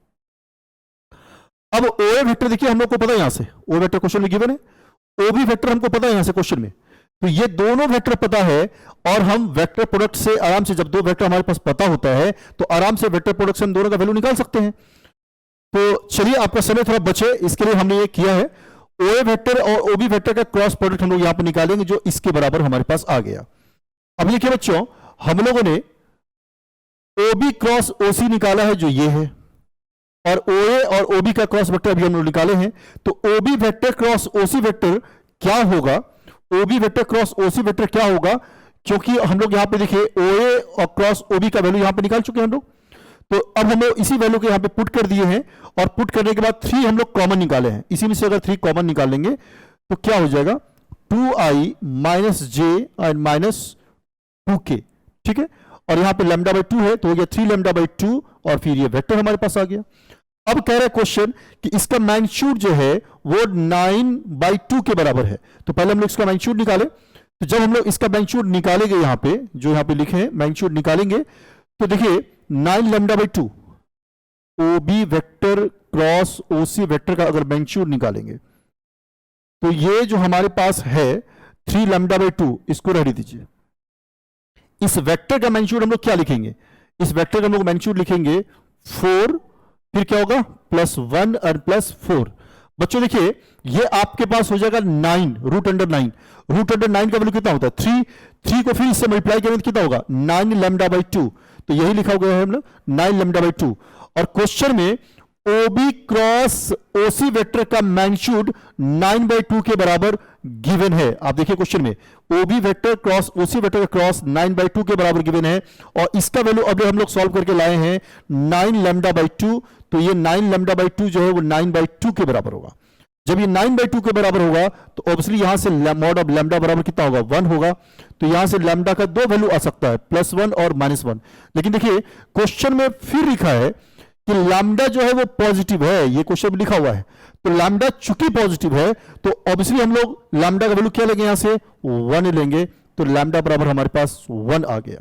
अब ओ ए वेक्टर देखिए हम लोग को पता है, यहां से ओ वेक्टर क्वेश्चन में गिवन है, ओ बी वेक्टर हमको पता है यहां से क्वेश्चन में, तो ये दोनों वेक्टर पता है, और हम वेक्टर प्रोडक्ट से आराम से, जब दो वेक्टर हमारे पास पता होता है तो आराम से वेक्टर प्रोडक्ट से हम दोनों का वैल्यू निकाल सकते हैं। तो चलिए आपका समय थोड़ा बचे, इसके लिए हमने ये किया है, ओ ए वेक्टर और ओ बी वेक्टर का क्रॉस प्रोडक्ट हम लोग यहां पर निकालेंगे, जो इसके बराबर हमारे पास आ गया। अब देखिए बच्चों, हम लोगों ने ओ बी क्रॉस ओ सी निकाला है, जो ये है, और ओ ए और ओ बी का क्रॉस वेक्टर अभी हम लोग निकाले हैं। तो ओ B vector cross O C vector क्या होगा, ओ B vector cross O C vector क्या होगा, क्योंकि हम लोग यहां पे देखिए ओ ए और क्रॉस ओ बी का वैल्यू यहां पे निकाल चुके हैं हम लोग, तो अब हम लोग इसी वैल्यू को यहां पे पुट कर दिए हैं, और पुट करने के बाद 3 हम लोग कॉमन निकाले हैं, इसी में से अगर 3 कॉमन निकालेंगे तो क्या हो जाएगा, 2i minus J and minus 2k, ठीक है, और यहां पे λ/2 है तो हो गया 3 λ/2, और फिर ये वेक्टर हमारे पास आ गया। अब कह रहा है क्वेश्चन कि इसका मैग्नीट्यूड जो है वो 9/2 के बराबर है, तो पहले हम लोग इसका मैग्नीट्यूड निकाले। तो जब हम लोग इसका मैग्नीट्यूड निकालेंगे, यहां पे जो यहां पे लिखे हैं मैग्नीट्यूड निकालेंगे, तो देखिए 9 λ/2 O B vector cross O C vector का अगर मैग्नीट्यूड निकालेंगे, तो ये जो हमारे पास है 3 λ/2, इसको रहने दीजिए। इस वेक्टर का मैग्नीट्यूड हम लोग क्या लिखेंगे, इस वेक्टर का हम लोग मैग्नीट्यूड लिखेंगे 4, फिर क्या होगा +1 और +4। बच्चों देखिए ये आपके पास हो जाएगा 9 √9, √9 का वैल्यू कितना होता है 3 को फिर इससे मल्टीप्लाई करेंगे तो कितना होगा 9 λ/2, तो यही लिखा हुआ है हम लोग 9 λ/2। और क्वेश्चन में O B cross O C vector का मैग्नीट्यूड 9/2 के बराबर गिवन है। आप देखिए क्वेश्चन में ओ B vector cross O C vector का क्रॉस 9/2 के बराबर गिवन है, और इसका वैल्यू अभी हम लोग सॉल्व करके लाए हैं 9 λ/2, तो ये 9 λ/2 जो है वो 9/2 के बराबर होगा। जब ये 9/2 के बराबर होगा तो ऑब्वियसली यहां से मॉड ऑफ लैम्डा बराबर कितना होगा 1 होगा, तो यहां से लैम्डा का 2 वैल्यू आ सकता है +1 और -1। लेकिन देखिए क्वेश्चन में फिर लिखा है कि लैम्डा जो है वो पॉजिटिव है, ये क्वेश्चन में लिखा हुआ है। तो लैम्डा चूंकि पॉजिटिव है तो ऑब्वियसली हम लोग लैम्डा का वैल्यू क्या लेंगे, यहां से 1 लेंगे, तो लैम्डा बराबर हमारे पास 1 आ गया।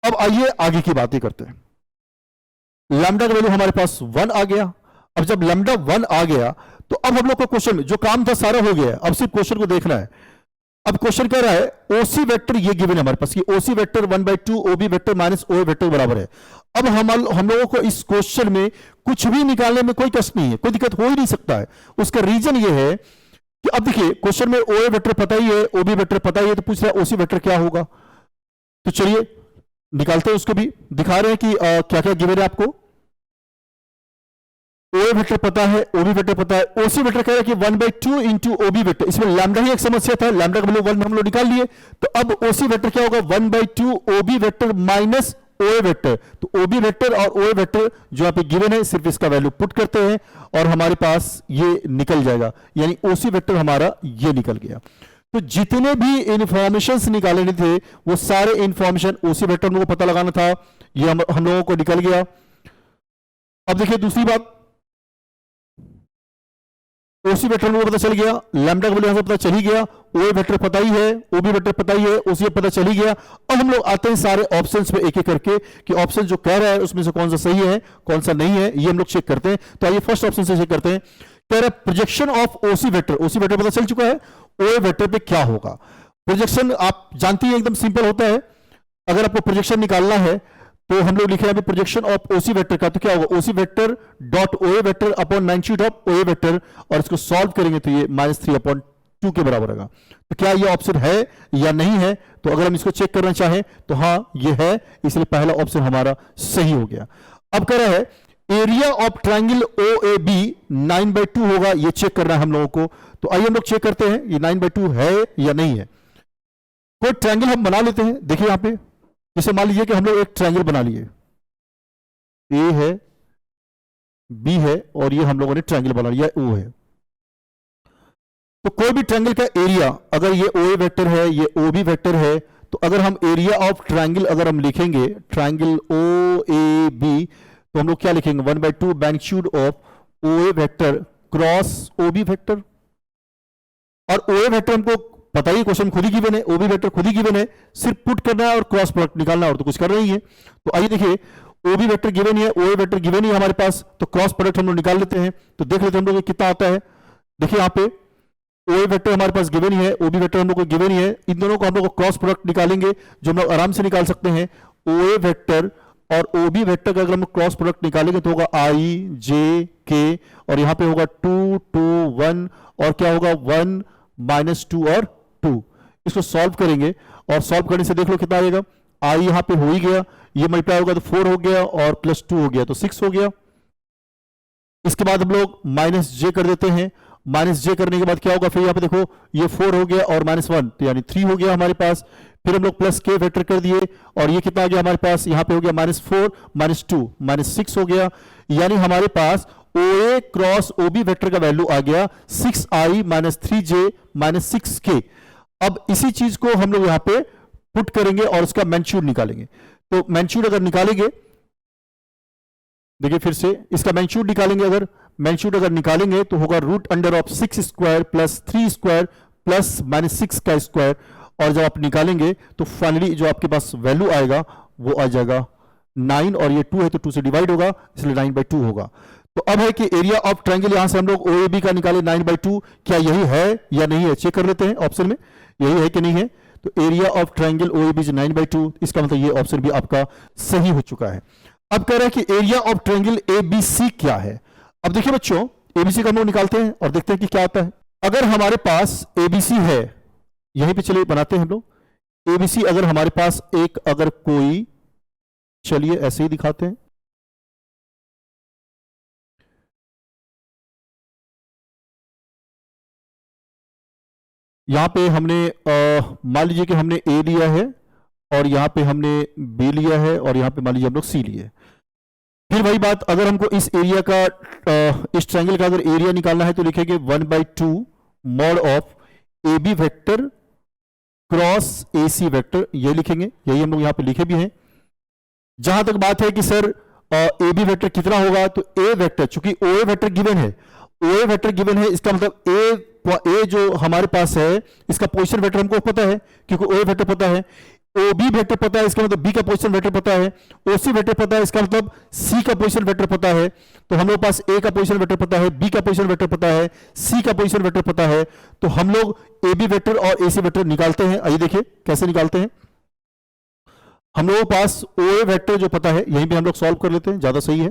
अब आइए आगे की बातें करते हैं। लैम्डा का वैल्यू हमारे पास 1 आ गया। अब जब लैम्डा 1 आ गया तो अब हम लोग को क्वेश्चन में जो काम था सारा हो गया, अब सिर्फ क्वेश्चन को देखना है। अब क्वेश्चन कह रहा है ओसी वेक्टर ये गिवन है हमारे पास, कि ओसी वेक्टर 1/2 ओबी वेक्टर माइनस ओ वेक्टर बराबर है। अब हम लोगों को इस क्वेश्चन में कुछ भी निकालने में कोई कष्ट नहीं है, कोई दिक्कत हो ही नहीं सकता है। उसका रीजन ये है कि अब देखिए क्वेश्चन में ओ वेक्टर पता ही है, ओबी वेक्टर पता ही है, तो पूछ रहा है ओसी वेक्टर क्या होगा। तो चलिए निकालते हैं, उसको भी दिखा रहे हैं कि क्या क्या गिवन है आपको। ओ वेक्टर पता है, ओबी वेक्टर पता है, ओसी वेक्टर कह रहा है कि 1/2 इंटू ओबी वेक्टर, इसमें लैम्डा ही एक समस्या था, लैम्डा का वैल्यू 1 हम लोग निकाल लिए। तो अब ओसी वेक्टर क्या होगा, 1/2 ओबी वेक्टर माइनस ओ वेक्टर। तो ओबी वेक्टर और ओ वेक्टर जो यहाँ पे गिवन है, सिर्फ इसका वैल्यू पुट करते हैं और हमारे पास ये निकल जाएगा, यानी ओसी वेक्टर हमारा ये निकल गया। तो जितने भी इंफॉर्मेशन निकालने थे वो सारे इंफॉर्मेशन ओसी वेक्टर हम लोगों को पता लगाना था, ये हम लोगों को निकल गया। अब देखिए दूसरी बात, ओसी वेक्टर को पता चल गया, लैम्डा का वैल्यू यहां से पता चल ही गया, ओ वेक्टर पता ही है, ओबी वेक्टर पता ही है, ओसी पता चल ही गया। अब हम लोग आते हैं सारे ऑप्शंस पे एक एक करके कि ऑप्शन जो कह रहा है उसमें से कौन सा सही है कौन सा नहीं है, ये हम लोग चेक करते हैं। तो आइए फर्स्ट ऑप्शन से चेक करते हैं। कह रहा है projection of OC vector, OC vector पता चल चुका है, ओ वेक्टर पे क्या होगा। प्रोजेक्शन आप जानती है एकदम सिंपल होता है, अगर आपको प्रोजेक्शन निकालना है तो हम लोग लिखे हैं प्रोजेक्शन ऑफ ओसी वेक्टर का, तो क्या होगा, OC vector dot O vector upon magnitude of O vector, और इसको सॉल्व करेंगे तो ये -3/2 के बराबर होगा। तो क्या ये ऑप्शन है या नहीं है, तो अगर हम इसको चेक करना चाहें तो हाँ ये है, इसलिए पहला ऑप्शन हमारा सही हो गया। अब कह रहा है area of triangle O A B 9/2 होगा, ये चेक करना है हम लोगों को। तो आइए हम लोग चेक करते हैं ये 9/2 है या नहीं है। कोई ट्राइंगल हम बना लेते हैं, देखिए यहां पे जैसे मान लीजिए कि हम लोग एक ट्रायंगल बना लिए, ए है बी है और ये हम लोगों ने ट्रायंगल बना लिया ओ है। तो कोई भी ट्रायंगल का एरिया, अगर ये ओ ए वेक्टर है ये ओ बी वेक्टर है, तो अगर हम एरिया ऑफ ट्रायंगल अगर हम लिखेंगे ट्रायंगल ओ ए बी, तो हम लोग क्या लिखेंगे 1/2 magnitude of O A vector cross O B vector. और ओ ए वेक्टर हमको पता ही, क्वेश्चन खुद ही गिवन है, ओबी वेक्टर खुद ही गिवन है, सिर्फ पुट करना है और क्रॉस प्रोडक्ट निकालना है और तो कुछ कर रही है। तो आइए देखिए ओबी वेक्टर गिवन है, ओए वेक्टर गिवन है हमारे पास, तो क्रॉस प्रोडक्ट हम लोग निकाल लेते हैं। तो देख लेते हैं हम लोग कितना आता है। देखिए यहाँ पे ओए वेक्टर हमारे पास गिवन ही है, ओबी वेक्टर हम लोग को गिवन ही है, इन दोनों को हम लोग क्रॉस प्रोडक्ट निकालेंगे जो हम लोग आराम से निकाल सकते हैं। ओए वेक्टर और ओबी वेक्टर का अगर हम क्रॉस प्रोडक्ट निकालेंगे तो होगा आई जे के, और यहाँ पे होगा 2 2 1 और क्या होगा 1 -2 और 2। इसको सॉल्व करेंगे और सॉल्व करने से देख लो कितना आएगा, आई यहां पे हो ही गया, ये मल्टीप्लाई होगा तो 4 हो गया और +2 हो गया तो 6 हो गया। इसके बाद हम लोग -j कर देते हैं, -j करने के बाद क्या होगा, फिर यहां पे देखो ये 4 हो गया और -1 तो यानी 3 हो गया हमारे पास। फिर हम लोग +k वेक्टर कर दिए और ये कितना आ गया हमारे पास, यहां पे हो गया -4 -2 -6 हो गया, यानी हमारे पास OA क्रॉस OB वेक्टर का वैल्यू आ गया 6i -3j -6k। अब इसी चीज को हम लोग यहां पे पुट करेंगे और उसका मैग्नीट्यूड निकालेंगे। तो मैग्नीट्यूड अगर निकालेंगे, देखिए फिर से इसका मैग्नीट्यूड निकालेंगे, अगर मैग्नीट्यूड अगर निकालेंगे तो होगा √6² + 3² + -6 का स्क्वायर, और जब आप निकालेंगे तो फाइनली जो आपके पास वैल्यू आएगा वो आ जाएगा 9, और ये 2 है तो 2 से डिवाइड होगा इसलिए 9/2 होगा। तो अब है कि एरिया ऑफ ट्रायंगल यहां से हम लोग OAB का निकाले 9/2, क्या यही है या नहीं है, चेक कर लेते हैं ऑप्शन में यही है कि नहीं है। तो area of triangle OAB is 9/2, इसका मतलब ये ऑप्शन भी आपका सही हो चुका है। अब कह रहा है कि एरिया ऑफ ट्रायंगल ABC क्या है। अब देखिए बच्चों ABC का हम लोग निकालते हैं और देखते हैं कि क्या आता है। अगर हमारे पास ABC है, यहीं पे चलिए बनाते हैं हम लोग ABC, अगर हमारे पास एक अगर कोई, चलिए ऐसे ही दिखाते हैं, यहां पे हमने मान लीजिए कि हमने A लिया है और यहां पे हमने B लिया है और यहां पे मान लीजिए हम लोग C लिए। फिर वही बात, अगर हमको इस एरिया का इस ट्रायंगल का अगर एरिया निकालना है तो लिखेंगे 1/2 mod of AB vector cross AC vector, ये लिखेंगे, यही हम लोग यहां पे लिखे भी हैं। जहां तक बात है कि सर और ए बी वेक्टर कितना होगा, तो ए वेक्टर, चूंकि ओ ए वेक्टर गिवन है, ओ ए वेक्टर गिवन है, इसका मतलब ए जो हमारे पास है इसका पोजीशन वेक्टर हमको पता है, क्योंकि ओ ए वेक्टर पता है, ओ बी वेक्टर पता है, इसका मतलब बी का पोजीशन वेक्टर पता है, ओ सी वेक्टर पता है, इसका मतलब सी का पोजीशन वेक्टर पता है। तो हम लोग पास ए का पोजीशन वेक्टर पता है, बी का पोजीशन वेक्टर पता है, सी का पोजीशन वेक्टर पता है, तो हम लोग ए बी वेक्टर और ए सी वेक्टर निकालते हैं। आइए देखिए कैसे निकालते हैं। हम लोगों के पास ओ ए वेक्टर जो पता है यहीं पे हम लोग सॉल्व कर लेते हैं, ज्यादा सही है,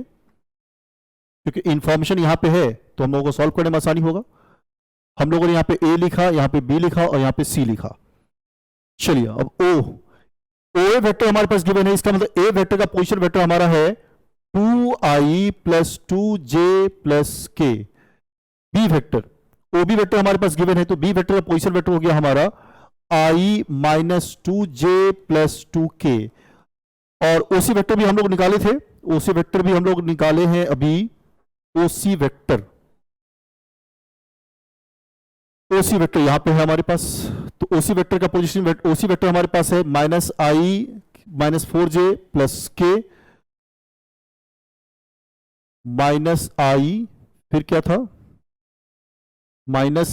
क्योंकि इंफॉर्मेशन यहां पे है तो हम लोगों को सॉल्व करने में आसानी होगा। हम लोगों ने यहां पे ए लिखा, यहां पे बी लिखा और यहां पे सी लिखा। चलिए अब ओ ए वेक्टर हमारे पास गिवन है, इसका मतलब ए वेक्टर का पोजीशन वेक्टर हमारा है 2i plus 2j plus K. B vector, O B vector हमारे पास गिवन है, तो बी वेक्टर का पोजीशन वेक्टर हो गया हमारा i minus 2j plus 2k। और ओसी वेक्टर भी हम लोग निकाले थे, ओसी वेक्टर भी हम लोग निकाले हैं अभी, ओसी वेक्टर, ओसी वेक्टर यहां पे है हमारे पास। तो ओसी वेक्टर का पोजीशन ओसी वेक्टर हमारे पास है माइनस आई माइनस 4j प्लस के माइनस आई, फिर क्या था, माइनस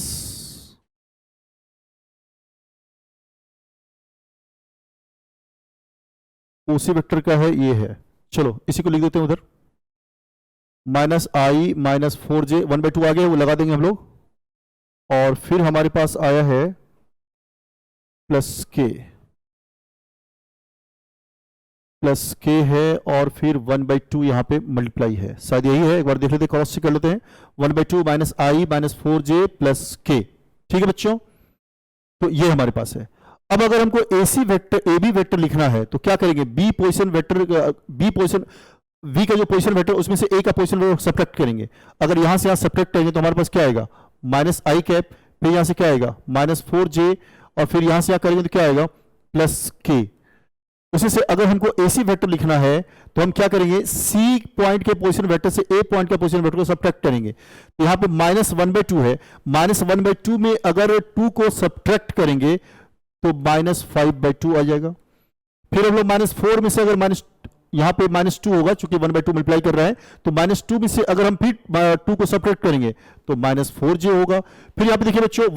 ओसी वेक्टर का है, ये है, चलो इसी को लिख देते हैं उधर, माइनस आई माइनस 4j 1/2 आ गया, वो लगा देंगे हम लोग। और फिर हमारे पास आया है प्लस के है, और फिर 1/2 यहां पे मल्टीप्लाई है, शायद यही है, एक बार देख लेते हैं, क्रॉस चेक कर लेते हैं। 1/2 माइनस आई माइनस 4j प्लस के, ठीक है बच्चों, तो ये हमारे पास है। अब अगर हमको AC vector A B vector लिखना है तो क्या करेंगे, B position vector, B position V का जो पोजीशन वेक्टर उसमें से ए का पोजीशन वेक्टर सब्ट्रैक्ट करेंगे। अगर यहां से यहां सब्ट्रैक्ट करेंगे तो हमारे पास क्या आएगा, माइनस आई कैप, फिर यहां से क्या आएगा माइनस 4j, और फिर यहां से यहां करेंगे तो क्या आएगा प्लस के। उसी से अगर हमको एसी वेक्टर लिखना है तो हम क्या करेंगे, सी पॉइंट के पोजीशन वेक्टर से ए पॉइंट के पोजीशन वेक्टर को सब्ट्रैक्ट करेंगे। तो यहां पे माइनस 1/2 है, माइनस 1/2 में अगर 2 को सब्ट्रैक्ट करेंगे तो माइनस 5/2 आ जाएगा। फिर हम लोग माइनस 4 में से अगर माइनस, यहां पे माइनस 2 होगा चूंकि 1/2 मल्टीप्लाई कर रहा है, तो माइनस 2 में से अगर हम फिर 2 को सब्ट्रैक्ट करेंगे तो माइनस 4j होगा। फिर यहां पे देखिए बच्चों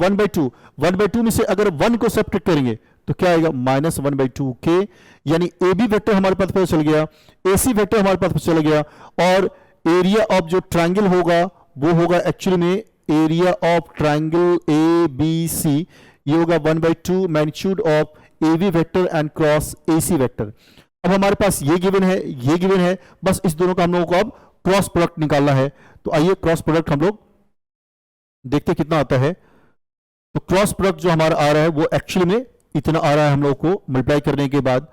1/2 में से अगर 1 को सब्ट्रैक्ट करेंगे तो क्या आएगा माइनस 1/2 के। यानी ए बी वेक्टर हमारे पास पता चल गया, ए सी वेक्टर हमारे पास पता चल गया, और एरिया ऑफ जो ट्राइंगल होगा वो होगा एक्चुअली में area of triangle A B C, ये होगा 1/2 magnitude of A B vector and cross A C vector. अब हमारे पास ये गिवन है, ये गिवन है, बस इस दोनों का हम लोगों को अब क्रॉस प्रोडक्ट निकालना है। तो आइए क्रॉस प्रोडक्ट हम लोग देखते कितना आता है। तो क्रॉस प्रोडक्ट जो हमारा आ रहा है वो एक्चुअली में इतना आ रहा है हम लोग को मल्टीप्लाई करने के बाद,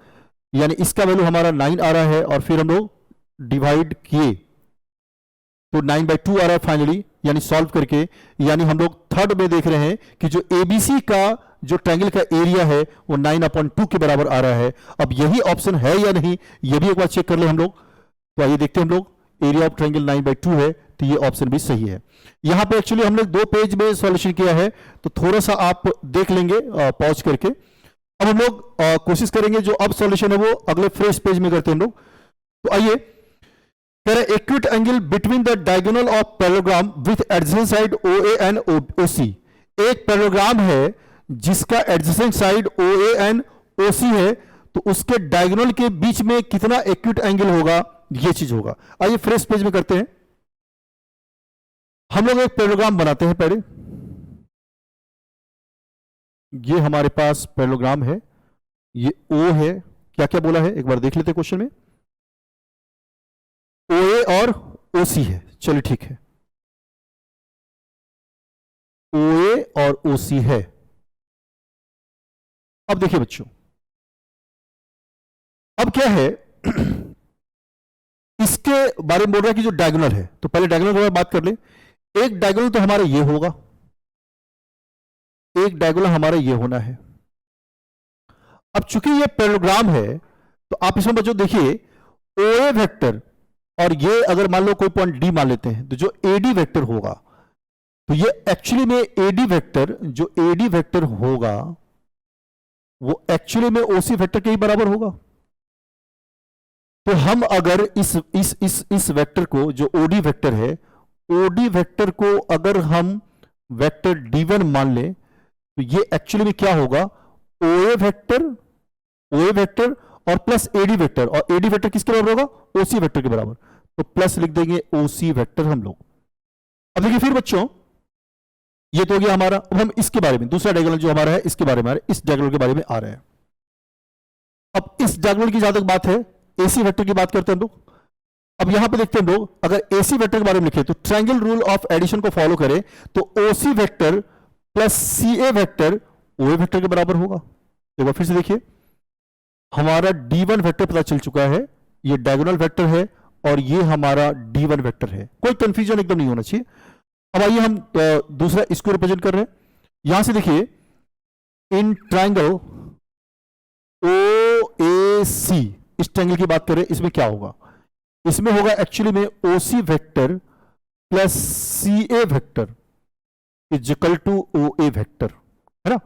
यानी इसका वैल्यू हमारा 9 आ रहा है, और फिर हम लोग डिवाइड किए तो 9/2 आ रहा है फाइनली, यानी सॉल्व करके। यानी हम लोग थर्ड में देख रहे हैं कि जो एबीसी का जो ट्रायंगल का एरिया है वो 9/2 के बराबर आ रहा है। अब यही ऑप्शन है या नहीं ये भी एक बार चेक कर ले हम लोग। तो आइए देखते हैं हम लोग, एरिया ऑफ ट्रायंगल 9/2 है, तो ये ऑप्शन भी सही है। यहां पे एक्चुअली हमने 2 पेज में सॉल्यूशन किया है, तो थोड़ा सा आप देख लेंगे पॉज करके। अब हम लोग कोशिश करेंगे जो अब सॉल्यूशन है वो अगले फ्रेश पेज में करते हैं हम लोग। तो आइए, कह रहे acute angle between the diagonal of parallelogram with adjacent side OA and OC। एक पैरेललोग्राम है जिसका adjacent side OA and OC है, तो उसके डायगोनल के बीच में कितना एक्यूट एंगल होगा, ये चीज होगा। आइए फ्रेश पेज में करते हैं। हम लोग एक पैरेललोग्राम बनाते हैं पहले। ये हमारे पास पैरेललोग्राम है, ये O है, क्या क्या बोला है एक बार देख लेते हैं क्वेश्चन में। OA और OC है, चलिए ठीक है, OA और OC है। अब देखिए बच्चों, अब क्या है इसके बारे में बोल रहा है कि जो डायगोनल है, तो पहले डायगोनल के बारे में बात कर ले। एक डायगोनल तो हमारा ये होगा, एक डायगोनल हमारा ये होना है। अब चूंकि ये पैरेललोग्राम है तो आप इसमें बच्चों देखिए OA वेक्टर, और ये अगर मान लो कोई पॉइंट D मान लेते हैं, तो जो AD वेक्टर होगा, तो ये एक्चुअली में AD वेक्टर, जो AD वेक्टर होगा वो एक्चुअली में OC वेक्टर के ही बराबर होगा। तो हम अगर इस वेक्टर को, जो ओडी वेक्टर है, ओडी वेक्टर को अगर हम वेक्टर d1 मान लें, तो ये एक्चुअली में क्या होगा, ओए वेक्टर और प्लस एडी वेक्टर, और एडी वेक्टर किसके बराबर होगा, ओसी वेक्टर के बराबर, तो प्लस लिख देंगे ओसी वेक्टर हम लोग। अब देखिए फिर बच्चों, ये तो हो गया हमारा। अब हम इसके बारे में, दूसरा डायगोनल जो हमारा है इसके बारे में आ रहा है, इस डायगोनल के बारे में आ रहा है। अब इस डायगोनल की जहां तक बात है, एसी वेक्टर की बात करते हैं हम लोग। अब यहां पे देखते हैं हम लोग, अगर एसी वेक्टर के बारे में लिखे तो ट्रायंगल रूल ऑफ एडिशन को फॉलो करें तो ओसी वेक्टर प्लस सीए वेक्टर ओए वेक्टर के बराबर होगा। एक बार फिर से देखिए, हमारा D1 वेक्टर पता चल चुका है, ये डायगोनल वेक्टर है और ये हमारा D1 वेक्टर है, कोई कंफ्यूजन एकदम नहीं होना चाहिए। अब आइए हम दूसरा इसको रिप्रेजेंट कर रहे हैं। यहां से देखिए, इन ट्रायंगल OAC, इस ट्रायंगल की बात करें, इसमें क्या होगा, इसमें होगा एक्चुअली में OC vector plus CA vector is equal to OA vector, है ना।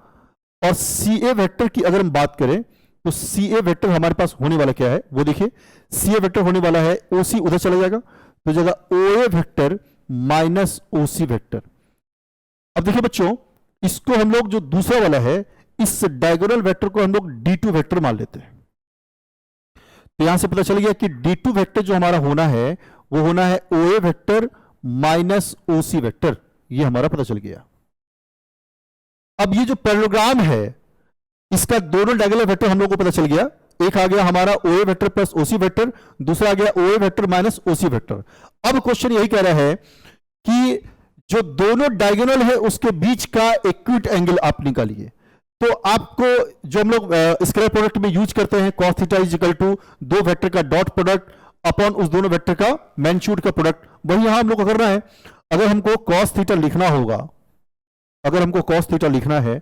और CA वेक्टर की अगर हम बात करें तो CA वेक्टर हमारे पास होने वाला क्या है, वो देखिए, CA वेक्टर होने वाला है, OC उधर चला जाएगा तो जगह OA vector minus OC vector. अब देखिए बच्चों, इसको हम लोग जो दूसरा वाला है, इस डायगोनल वेक्टर को हम लोग D2 वेक्टर मान लेते हैं। तो यहां से पता चल गया कि D2 वेक्टर जो हमारा होना है वो होना है OA vector minus OC vector, ये हमारा पता चल गया। अब ये जो पैरेललोग्राम है, इसका दोनों डायगोनल वेक्टर हम लोग को पता चल गया। एक आ गया हमारा OA vector plus OC vector, दूसरा आ गया OA vector minus OC vector. अब क्वेश्चन यही कह रहा है कि जो दोनों डायगोनल है उसके बीच का इक्विट एंगल आप निकालिए। तो आपको जो हम लोग स्केलर प्रोडक्ट में यूज करते हैं, cos theta is equal to दो वेक्टर का डॉट प्रोडक्ट अपॉन उस दोनों वेक्टर का मैग्नीट्यूड का प्रोडक्ट, वही यहां हम लोग को करना है। अगर हमको cos थीटा लिखना होगा, अगर हमको cos थीटा लिखना है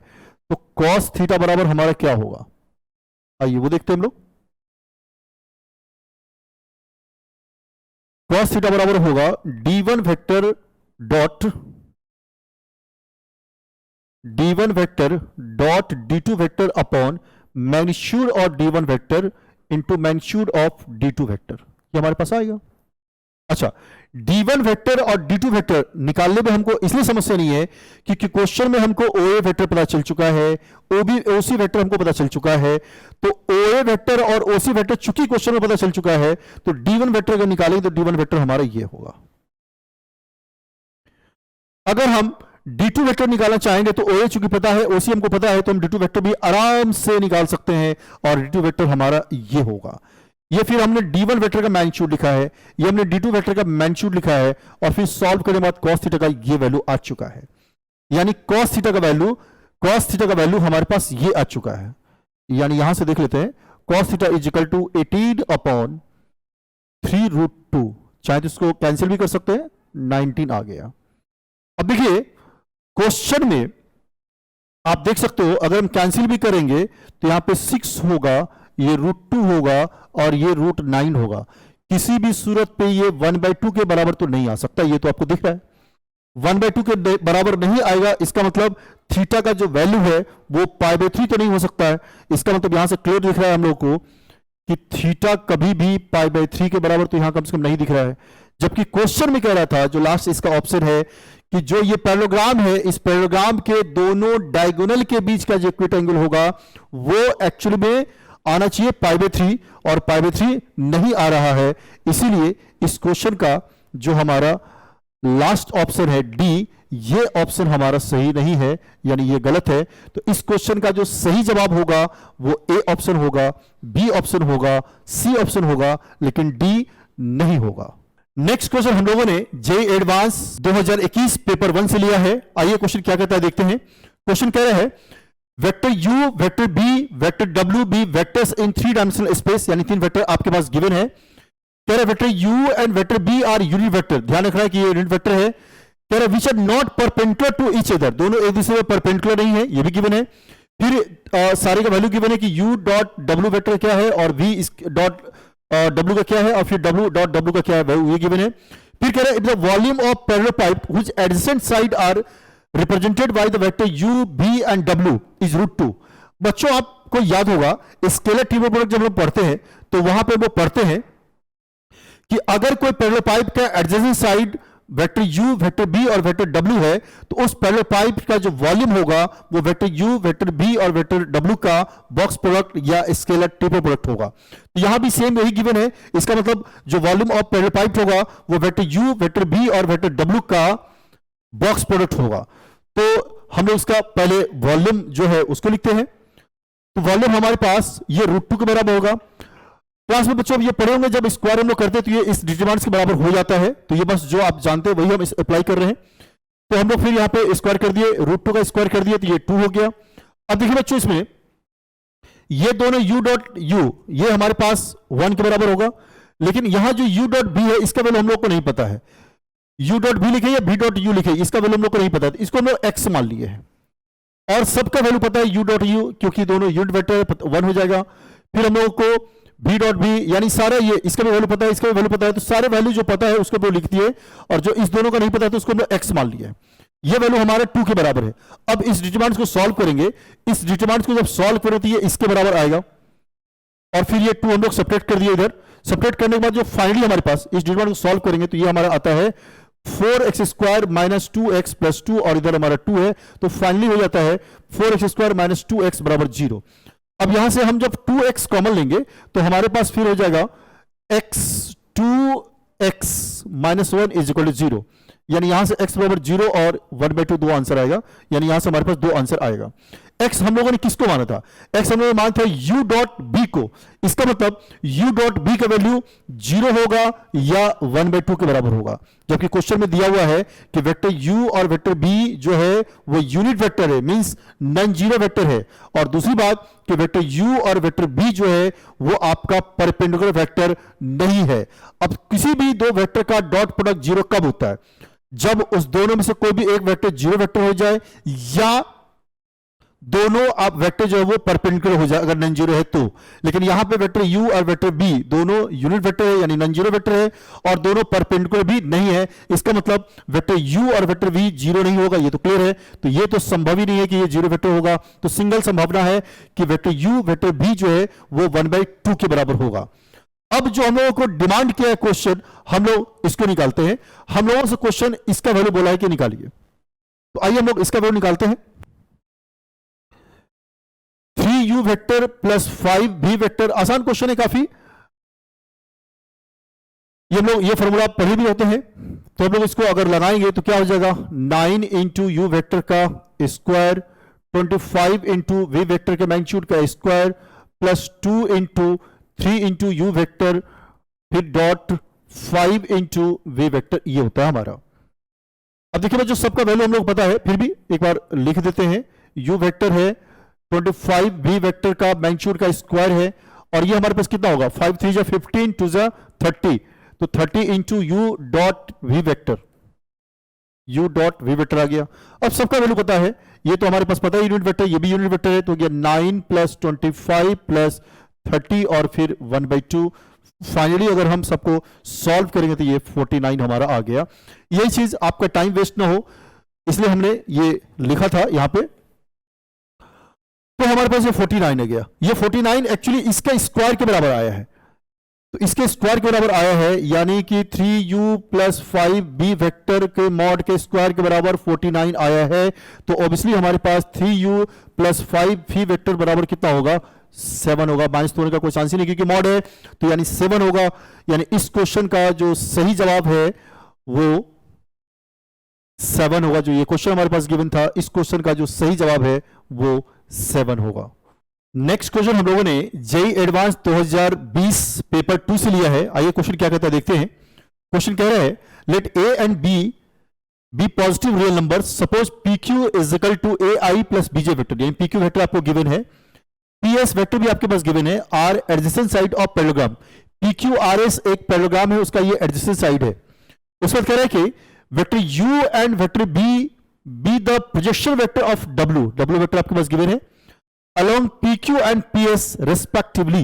तो cos थीटा बराबर हमारा क्या होगा, आइए वो देखते हैं हम लोग। cos थीटा बराबर होगा d1 vector dot d2 vector upon magnitude of d1 vector into magnitude of d2 vector, ये हमारे पास आएगा। अच्छा, d1 वेक्टर और d2 वेक्टर निकालने में हमको इसलिए समस्या नहीं है क्योंकि क्वेश्चन में हमको OA वेक्टर पता चल चुका है, OC वेक्टर हमको पता चल चुका है। तो OA वेक्टर और OC वेक्टर चूंकि क्वेश्चन में पता चल चुका है, तो d1 वेक्टर अगर निकालेंगे तो d1 वेक्टर हमारा ये होगा। अगर हम d2 वेक्टर निकालना चाहेंगे तो OA चूंकि पता है, OC हमको पता है, तो हम d2 वेक्टर भी आराम से निकाल सकते हैं और d2 वेक्टर हमारा ये होगा। ये फिर हमने d1 वेक्टर का मैग्नीट्यूड लिखा है, ये हमने d2 वेक्टर का मैग्नीट्यूड लिखा है, और फिर सॉल्व करने के बाद cos थीटा का ये वैल्यू आ चुका है। यानी cos थीटा का वैल्यू हमारे पास ये आ चुका है। यानी यहां से देख लेते हैं, cos theta is equal to 18 upon 3√2, चाहे तो इसको कैंसिल भी कर सकते हैं, 19 आ गया। अब देखिए क्वेश्चन में आप देख सकते हो, अगर हम कैंसिल भी करेंगे तो यहां पे 6 होगा, ये √2 होगा और ये √9 होगा। किसी भी सूरत पे ये 1/2 के बराबर तो नहीं आ सकता, ये तो आपको दिख रहा है 1/2 के बराबर नहीं आएगा। इसका मतलब थीटा का जो वैल्यू है वो π/3 तो नहीं हो सकता है। इसका मतलब यहां से क्लियर दिख रहा है हम लोग को कि थीटा कभी भी π/3 के बराबर तो यहां कम से कम नहीं दिख रहा है। जबकि क्वेश्चन में कह रहा था, जो लास्ट इसका ऑप्शन है, कि जो ये पैरेललोग्राम है, इस पैरेललोग्राम के दोनों डायगोनल के बीच का जो इक्विट एंगल होगा वो एक्चुअली में आना चाहिए π/3, और π/3 नहीं आ रहा है। इसीलिए इस क्वेश्चन का जो हमारा लास्ट ऑप्शन है डी, ये ऑप्शन हमारा सही नहीं है, यानी ये गलत है। तो इस क्वेश्चन का जो सही जवाब होगा वो ए ऑप्शन होगा, बी ऑप्शन होगा, सी ऑप्शन होगा, लेकिन डी नहीं होगा। नेक्स्ट क्वेश्चन हम लोगों ने जेईई एडवांस 2021 पेपर 1 से लिया है। आइए क्वेश्चन क्या कहता है देखते हैं। क्वेश्चन कह रहा है vector u, vector b, vector w be vectors in 3 dimensional space, यानी 3 वेक्टर आपके पास गिवन है। कह रहा है vector u and vector b are unit vector, ध्यान रखना है कि ये यूनिट वेक्टर है। कह रहा है which are not perpendicular to each other, दोनों एक दूसरे में परपेंडिकुलर नहीं है, ये भी गिवन है। फिर सारे का वैल्यू गिवन है कि u डॉट w वेक्टर क्या है और v डॉट w का क्या है, और फिर w डॉट w का क्या है, ये गिवन है। फिर कह रहा है it the volume of parallel pipe which adjacent side are represented by the vector u, b and w is √2। बच्चों आपको याद होगा स्केलर ट्रिपल प्रोडक्ट जब हम पढ़ते हैं तो वहां पे वो पढ़ते हैं कि अगर कोई पैरेलल का adjacent side vector u, vector b और वेक्टर w है, तो उस पैरेलल का जो वॉल्यूम होगा वो वेक्टर u, वेक्टर b और वेक्टर w का बॉक्स प्रोडक्ट या स्केलर ट्रिपल प्रोडक्ट होगा। तो यहां भी सेम यही गिवन है। इसका मतलब जो वॉल्यूम ऑफ पैरेलल होगा वो वेक्टर u, वेक्टर b और वेक्टर w का बॉक्स प्रोडक्ट होगा। तो हम लोग इसका पहले वॉल्यूम जो है उसको लिखते हैं। तो वॉल्यूम हमारे पास ये √2 के बराबर होगा। क्लास में बच्चों ये पढ़े होंगे, जब स्क्वायर हम लोग करते हैं तो ये इस डिटरमिनेंट के बराबर हो जाता है। तो ये बस जो आप जानते हैं वही हम अप्लाई कर रहे हैं। तो हम लोग फिर यहाँ पे स्क्वायर कर दिए, √2 का स्क्वायर कर दिए तो ये 2 हो गया। अब देखिए बच्चों इसमें ये दोनों u डॉट u ये हमारे पास 1 के बराबर होगा, लेकिन यहां जो u डॉट b है इसका वैल्यू हम लोग को नहीं पता है। u डॉट b लिखे या b डॉट u लिखे इसका वैल्यू हम लोग को नहीं पता है, इसको हम लोग x मान लिए हैं। और सबका वैल्यू पता है u डॉट u, क्योंकि दोनों यूनिट वेक्टर 1 हो जाएगा। फिर हम लोग को b डॉट b यानी सारा ये इसका भी वैल्यू पता है, इसका भी वैल्यू पता है, तो सारे वैल्यू जो पता है उसको भी लिख दिए, और जो इस दोनों का नहीं पता है तो उसको हम लोग x मान लिया है। ये वैल्यू हमारा 2 के बराबर है। अब इस डिटरमिनेंट को सॉल्व करेंगे, इस डिटरमिनेंट को जब सॉल्व करें तो ये इसके बराबर आएगा, और फिर ये 2 हम लोग सेपरेट कर दिए इधर। सेपरेट करने के बाद जो फाइनली हमारे पास इस डिटरमिनेंट को सॉल्व करेंगे तो ये हमारा आता है 4x² माइनस 2x प्लस 2, और इधर हमारा 2 है, तो फाइनली हो जाता है 4x² माइनस 2x बराबर 0। अब यहां से हम जब 2x कॉमन लेंगे तो हमारे पास फिर हो जाएगा x 2x minus 1 is equal to 0, यानी यहां से x बराबर 0 और 1/2 दो आंसर आएगा, यानी यहां से हमारे पास 2 आंसर आएगा। x हम लोगों ने किसको माना था? x हम लोगों ने माना था u डॉट b को। इसका मतलब u डॉट b का वैल्यू 0 होगा या 1/2 के बराबर होगा, जबकि क्वेश्चन में दिया हुआ है कि वेक्टर u और वेक्टर b जो है वो यूनिट वेक्टर है, मींस नॉन जीरो वेक्टर है। और दूसरी बात कि वेक्टर u और वेक्टर b जो है वो आपका परपेंडिकुलर वेक्टर नहीं है। अब किसी भी दो वेक्टर का डॉट प्रोडक्ट 0 कब होता है? जब उस दोनों में से कोई भी एक वेक्टर 0 वेक्टर हो जाए, या दोनों आप वेक्टर जो है वो परपेंडिकुलर हो जाए अगर नॉन जीरो है तो। लेकिन यहां पे वेक्टर u और वेक्टर b दोनों यूनिट वेक्टर है यानी नॉन जीरो वेक्टर है, और दोनों परपेंडिकुलर भी नहीं है। इसका मतलब वेक्टर u और वेक्टर v 0 नहीं होगा, ये तो क्लियर है। तो ये तो संभव ही नहीं है कि ये 0 वेक्टर होगा। तो सिंगल संभावना है कि वेक्टर u वेक्टर b जो है वो 1/2 के बराबर होगा। अब जो हम लोगों को डिमांड किया है क्वेश्चन, हम लोग इसको निकालते हैं। हम लोगों से क्वेश्चन इसका वैल्यू बोला है कि निकालिए, तो आइए हम लोग इसका वैल्यू निकालते हैं। 3u vector plus 5v vector, आसान क्वेश्चन है काफी। ये हम लोग ये फॉर्मूला पढ़े भी होते हैं, तो हम लोग इसको अगर लगाएंगे तो क्या हो जाएगा, 9 इंटू यू वेक्टर का स्क्वायर 25 इंटू वी वेक्टर के मैग्नीट्यूड का square plus 2 into 3 into you vector फिर डॉट 5 इंटू वी वेक्टर, ये होता है हमारा। अब देखिए बच्चों सबका वैल्यू हम लोग पता है, फिर भी एक बार लिख देते हैं। यू वेक्टर है 25, वी वेक्टर का मैग्नीट्यूड का स्क्वायर है, और ये हमारे पास कितना होगा, 5 3 जा 15 2 जा 30, तो 30 into u dot v vector, u dot v vector आ गया। अब सबका वैल्यू पता है, ये तो हमारे पास पता है यूनिट वेक्टर, ये भी यूनिट वेक्टर है, तो ये 9 प्लस 25 प्लस 30 और फिर 1/2। फाइनली अगर हम सबको सॉल्व करेंगे तो ये 49 हमारा आ गया। यही चीज आपका टाइम वेस्ट ना हो इसलिए हमने ये लिखा था यहां पे। तो हमारे पास ये 49 आ गया। ये 49 एक्चुअली इसका स्क्वायर के बराबर आया है, तो इसके स्क्वायर के बराबर आया है, यानी कि 3u प्लस 5b वेक्टर के मॉड के स्क्वायर के बराबर 49 आया है। तो ऑब्वियसली हमारे पास 3u प्लस 5v वेक्टर बराबर कितना होगा, 7 होगा। माइनस होने का कोई चांस ही नहीं क्योंकि मॉड है, तो यानी 7 होगा। यानी इस क्वेश्चन का जो सही जवाब है वो 7 होगा। जो ये क्वेश्चन हमारे पास गिवन था, इस क्वेश्चन का जो सही जवाब है वो 7 होगा। नेक्स्ट क्वेश्चन हम लोगों ने जेईई एडवांस 2020 पेपर 2 से लिया है। आइए क्वेश्चन क्या कहता है देखते हैं। क्वेश्चन कह रहा है let A and B be positive real number, suppose P Q is equal to A I plus B J vector, यानी पी क्यू वेक्टर आपको गिवन है, पी एस वेक्टर भी आपके पास गिवन है, are adjacent side of parallelogram. P Q R S एक parallelogram है, उसका ये एडजेसेंट साइड है। उस वक्त कह रहा है कि vector U and vector B be the projection vector of W, W vector आपके पास गिवन है, along PQ and PS respectively।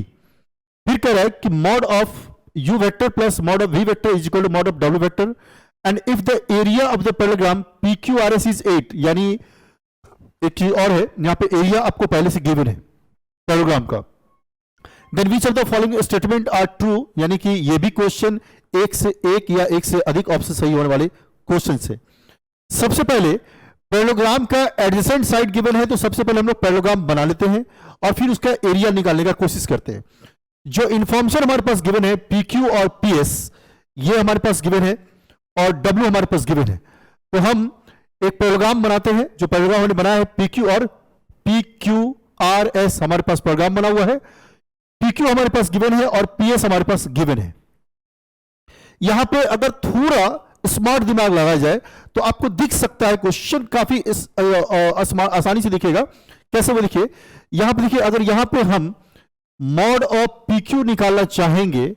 फिर कह रहा है कि mod of U vector plus mod of V vector is equal to mod of W vector, and if the area of the parallelogram PQRS is 8, यानी एक चीज और है, यहां पे एरिया आपको पहले से गिवन है पैरेललोग्राम का, then which of the following statement are true, यानी कि ये भी क्वेश्चन एक से एक या एक से अधिक ऑप्शन सही होने वाले क्वेश्चन से। सबसे पहले पैरेललोग्राम का एडजेसेंट साइड गिवन है, तो सबसे पहले हम लोग पैरेललोग्राम बना लेते हैं और फिर उसका एरिया निकालने का कोशिश करते हैं। जो इंफॉर्मेशन हमारे पास गिवन है PQ और PS, ये हमारे पास गिवन है और W हमारे पास गिवन है। तो हम एक पैरेललोग्राम बनाते हैं। जो पैरेललोग्राम हमने बनाया है PQ और PQRS हमारे पास पैरेललोग्राम बना हुआ है। PQ हमारे पास गिवन है और PS हमारे पास गिवन है। यहां पे अगर थोड़ा स्मार्ट दिमाग लगाया जाए तो आपको दिख सकता है क्वेश्चन काफी आसानी से दिखेगा। कैसे वो देखिए, यहां पे देखिए, अगर यहां पे हम मॉड ऑफ PQ निकालना चाहेंगे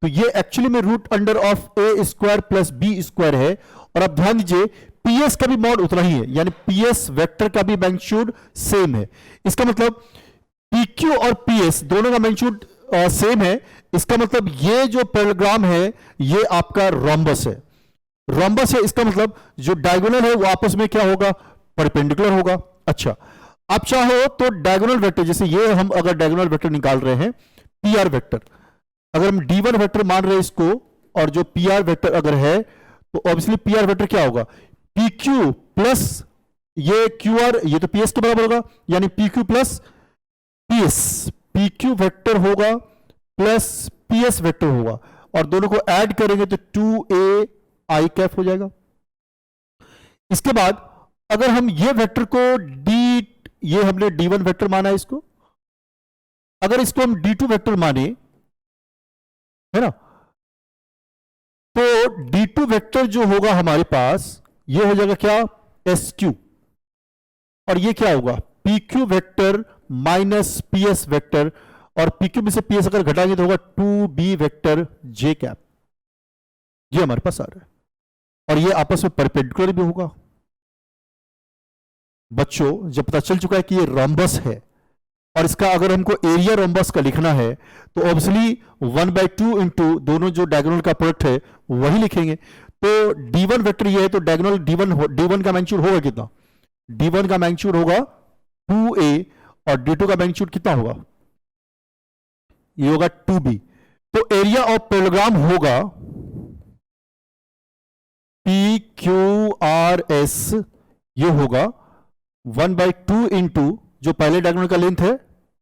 तो ये एक्चुअली में root under of A square plus B square है। और आप ध्यान दीजिए PS का भी मॉड उतना ही है, यानी PS वेक्टर का भी मैग्नीट्यूड सेम है। इसका मतलब PQ और PS दोनों का मैग्नीट्यूड सेम है। इसका मतलब ये जो पैरेललोग्राम है ये आपका रोम्बस है। रोम्बस है, इसका मतलब जो डायगोनल है वो आपस में क्या होगा, परपेंडिकुलर होगा। अच्छा, आप चाहो तो डायगोनल वेक्टर, जैसे ये हम अगर डायगोनल वेक्टर निकाल रहे हैं PR वेक्टर, अगर हम D1 वेक्टर मान रहे हैं इसको, और जो PR वेक्टर अगर है तो ऑब्वियसली PR वेक्टर क्या होगा, PQ प्लस ये QR, ये तो PS के बराबर होगा, यानी PQ plus PS, PQ vector होगा प्लस PS वेक्टर होगा, और दोनों को ऐड करेंगे तो 2A I कैप हो जाएगा। इसके बाद अगर हम ये वेक्टर को ये हमने D1 वेक्टर माना है इसको, अगर इसको हम D2 वेक्टर माने, है ना, तो D2 वेक्टर जो होगा हमारे पास ये हो जाएगा क्या, SQ, और ये क्या होगा PQ vector minus PS vector, और PQ में से PS अगर घटाएंगे तो होगा 2B वेक्टर J कैप। ये हमारे पास आ रहा है, और ये आपस में परपेंडिकुलर भी होगा। बच्चों, जब पता चल चुका है कि ये रोम्बस है और इसका अगर हमको एरिया रोम्बस का लिखना है तो ऑब्वियसली 1/2 इंटू दोनों जो डायगोनल का प्रोडक्ट है वही लिखेंगे। तो D1 वेक्टर ये है, तो डायगोनल D1 का मैग्नीट्यूड होगा कितना, D1 का मैग्नीट्यूड होगा 2A, और D2 का मैग्नीट्यूड कितना होगा, ये होगा 2B। तो एरिया ऑफ पैरेललोग्राम होगा PQRS, ये होगा 1/2 इंटू जो पहले डायगोनल का लेंथ है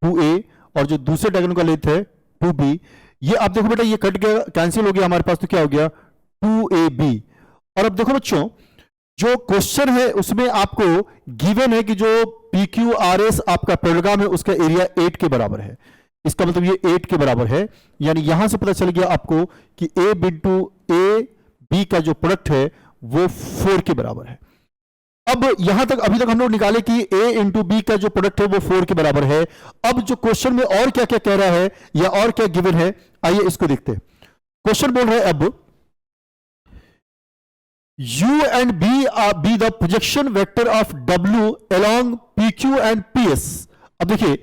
2A और जो दूसरे डायगोनल का लेंथ है 2B। ये आप देखो बेटा, ये कट गया, कैंसिल हो गया हमारे पास, तो क्या हो गया 2AB। और अब देखो बच्चों, जो क्वेश्चन है उसमें आपको गिवन है कि जो PQRS आपका पैरेललोग्राम है उसका एरिया 8 के बराबर है। इसका मतलब ये 8 के बराबर है, यानी यहां से पता चल गया आपको कि A बिंटू A B का जो प्रोडक्ट है वो 4 के बराबर है। अब यहां तक अभी तक हम लोग निकाले कि A इंटू B का जो प्रोडक्ट है वो 4 के बराबर है। अब जो क्वेश्चन में और क्या क्या कह रहा है या और क्या गिवन है, आइए इसको देखते हैं। क्वेश्चन बोल रहा है अब U and B be the projection vector of W along PQ and PS। अब देखिए